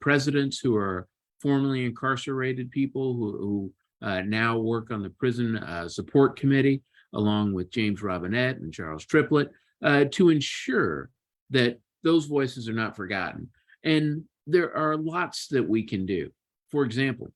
presidents who are formerly incarcerated people who now work on the prison support committee, along with James Robinette and Charles Triplett, to ensure that those voices are not forgotten. And there are lots that we can do. For example,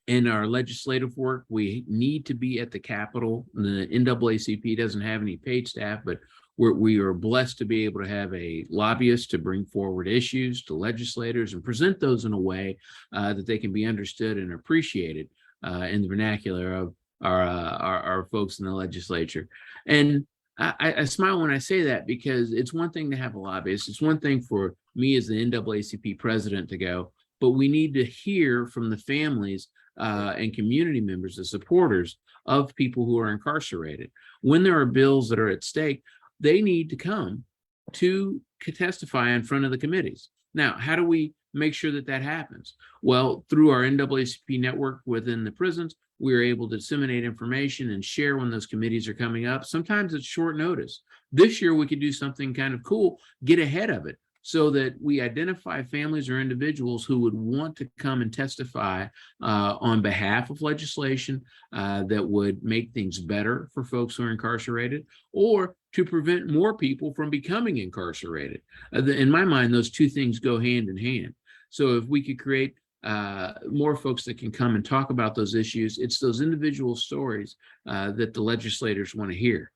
in our legislative work, we need to be at the Capitol. The NAACP doesn't have any paid staff, but we are blessed to be able to have a lobbyist to bring forward issues to legislators and present those in a way that they can be understood and appreciated in the vernacular of our folks in the legislature. And I smile when I say that, because it's one thing to have a lobbyist. It's one thing for me as the NAACP president to go, but we need to hear from the families and community members, the supporters of people who are incarcerated. When there are bills that are at stake, they need to come to testify in front of the committees. Now, how do we make sure that that happens? Well, through our NAACP network within the prisons, we're able to disseminate information and share when those committees are coming up. Sometimes it's short notice. This year, we could do something kind of cool, get ahead of it. so that we identify families or individuals who would want to come and testify on behalf of legislation that would make things better for folks who are incarcerated, or to prevent more people from becoming incarcerated. In my mind, those two things go hand in hand. So if we could create more folks that can come and talk about those issues, it's those individual stories that the legislators want to hear.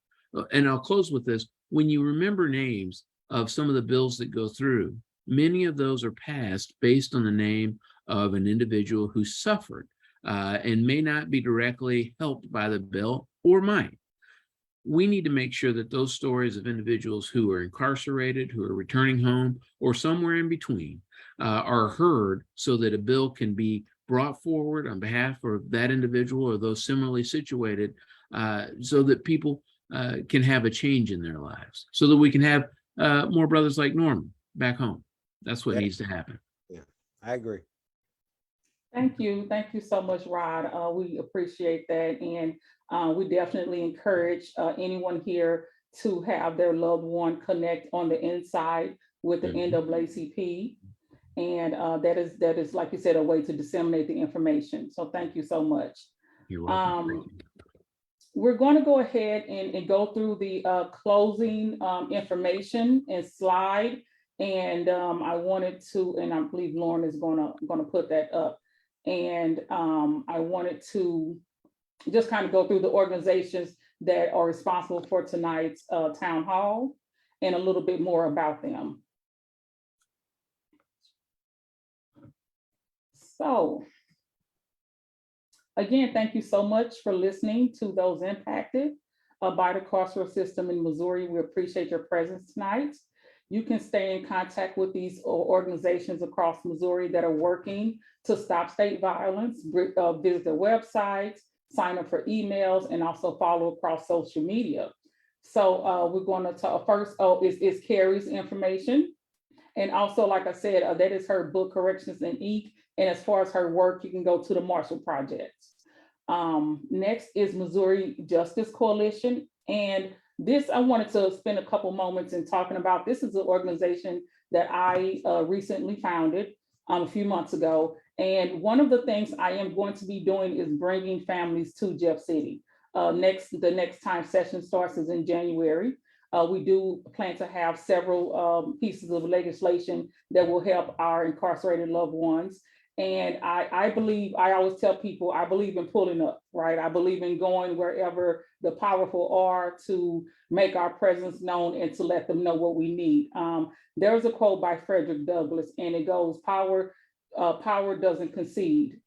And I'll close with this. When you remember names of some of the bills that go through, many of those are passed based on the name of an individual who suffered and may not be directly helped by the bill, or might. We need to make sure that those stories of individuals who are incarcerated, who are returning home, or somewhere in between are heard, so that a bill can be brought forward on behalf of that individual or those similarly situated, so that people can have a change in their lives, so that we can have more brothers like Norman back home. That's what needs to happen. Yeah, I agree. Thank you. Thank you so much, Rod. We appreciate that. And we definitely encourage anyone here to have their loved one connect on the inside with the NAACP. And that is, like you said, a way to disseminate the information. So thank you so much. You're welcome. We're going to go ahead and go through the closing information and slide. And I wanted to, and I believe Lauren is going to put that up. And I wanted to just kind of go through the organizations that are responsible for tonight's town hall and a little bit more about them. So, again, thank you so much for listening to those impacted by the carceral system in Missouri. We appreciate your presence tonight. You can stay in contact with these organizations across Missouri that are working to stop state violence, visit their websites, sign up for emails, and also follow across social media. So we're going to talk first, is Keri's information. And also, like I said, that is her book, Corrections in Ink. And as far as her work, you can go to the Marshall Project. Next is Missouri Justice Coalition. And this, I wanted to spend a couple moments in talking about. This is an organization that I recently founded a few months ago. And one of the things I am going to be doing is bringing families to Jeff City. The next time session starts is in January. We do plan to have several pieces of legislation that will help our incarcerated loved ones. And I believe, I always tell people, I believe in pulling up, right? I believe in going wherever the powerful are to make our presence known and to let them know what we need. There's a quote by Frederick Douglass, and it goes, power doesn't concede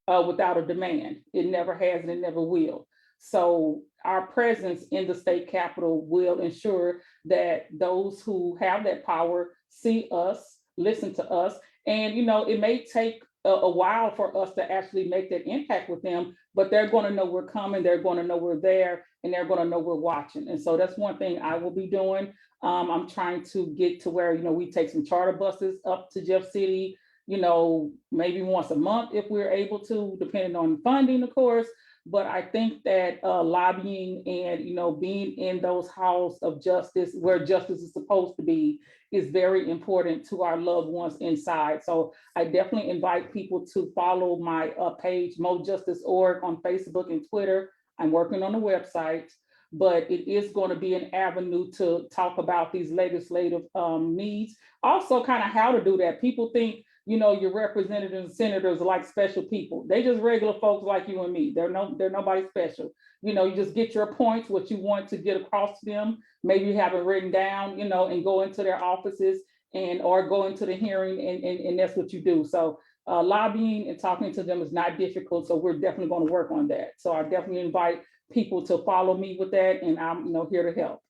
without a demand. It never has and it never will. So our presence in the state capitol will ensure that those who have that power see us, listen to us. And, you know, it may take a while for us to actually make that impact with them, but they're going to know we're coming, they're going to know we're there, and they're going to know we're watching. And so that's one thing I will be doing. I'm trying to get to where, you know, we take some charter buses up to Jeff City, you know, maybe once a month if we're able to, depending on funding, of course. But I think that lobbying and, you know, being in those halls of justice where justice is supposed to be is very important to our loved ones inside. So I definitely invite people to follow my page, MoJustice.org, on Facebook and Twitter. I'm working on the website, but it is going to be an avenue to talk about these legislative needs. Also, kind of how to do that. People think, you know, your representatives and senators are like special people. They just regular folks like you and me. They're nobody special. You know, you just get your points, what you want to get across to them. Maybe you have it written down, you know, and go into their offices and or go into the hearing and that's what you do. So lobbying and talking to them is not difficult. So we're definitely going to work on that. So I definitely invite people to follow me with that, and I'm, you know, here to help.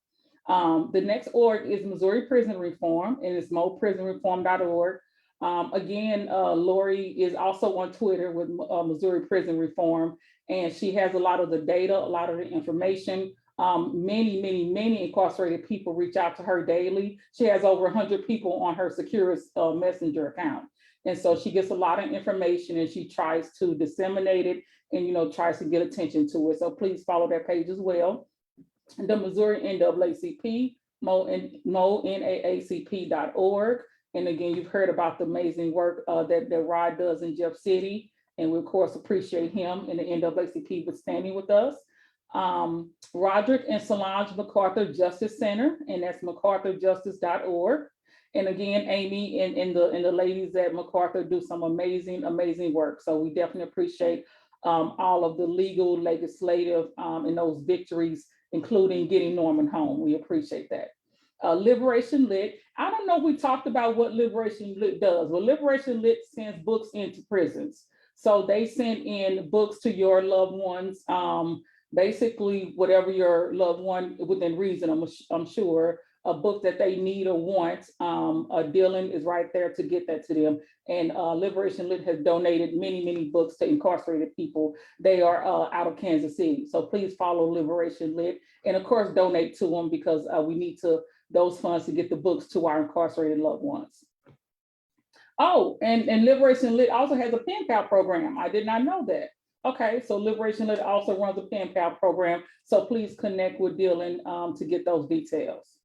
The next org is Missouri Prison Reform, and it's moprisonreform.org. Again, Lori is also on Twitter with Missouri Prison Reform, and she has a lot of the data, a lot of the information. Many incarcerated people reach out to her daily. She has over 100 people on her Securus Messenger account. And so she gets a lot of information and she tries to disseminate it and, you know, tries to get attention to it. So please follow that page as well. And the Missouri NAACP, monaacp.org. And again, you've heard about the amazing work that Rod does in Jeff City. And we, of course, appreciate him and the NAACP for standing with us. Roderick and Solange MacArthur Justice Center, and that's macarthurjustice.org. And again, Amy and the ladies at MacArthur do some amazing work. So we definitely appreciate all of the legal, legislative, and those victories, including getting Norman home. We appreciate that. Liberation Lit. I don't know if we talked about what Liberation Lit does. Well, Liberation Lit sends books into prisons. So they send in books to your loved ones, basically whatever your loved one, within reason, I'm sure, a book that they need or want. Dylan is right there to get that to them. And Liberation Lit has donated many books to incarcerated people. They are out of Kansas City. So please follow Liberation Lit. And of course, donate to them, because we need those funds to get the books to our incarcerated loved ones. Oh, and Liberation Lit also has a pen pal program. I did not know that. Okay, so Liberation Lit also runs a pen pal program. So please connect with Dylan to get those details.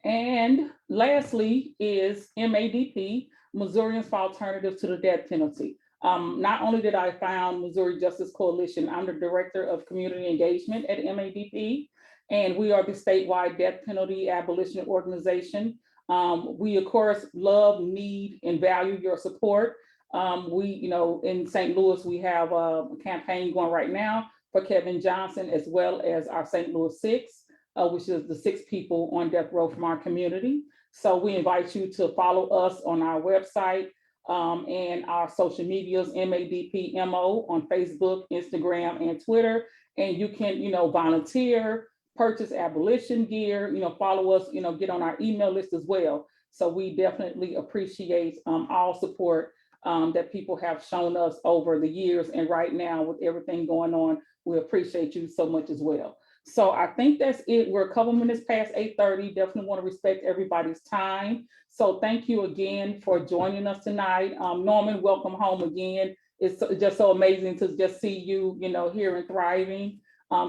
And lastly is MADP, Missourians for Alternatives to the Death Penalty. Not only did I found Missouri Justice Coalition, I'm the Director of Community Engagement at MADP, and we are the statewide death penalty abolition organization. We, of course, love, need, and value your support. In St. Louis, we have a campaign going right now for Kevin Johnson, as well as our St. Louis 6, which is the 6 people on death row from our community. So we invite you to follow us on our website and our social medias, MADPMO on Facebook, Instagram, and Twitter. And you can, volunteer, purchase abolition gear, follow us, get on our email list as well. So we definitely appreciate all support that people have shown us over the years. And right now, with everything going on, we appreciate you so much as well. So I think that's it. We're a couple minutes past 8:30. Definitely want to respect everybody's time. So thank you again for joining us tonight. Norman, welcome home again. It's just so amazing to just see you, here and thriving.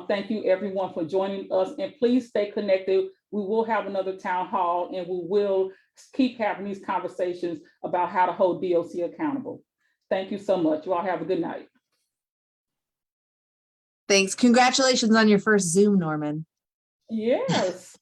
Thank you everyone for joining us, and please stay connected. We will have another town hall, and we will keep having these conversations about how to hold DOC accountable. Thank you so much. You all have a good night. Thanks. Congratulations on your first Zoom, Norman. Yes.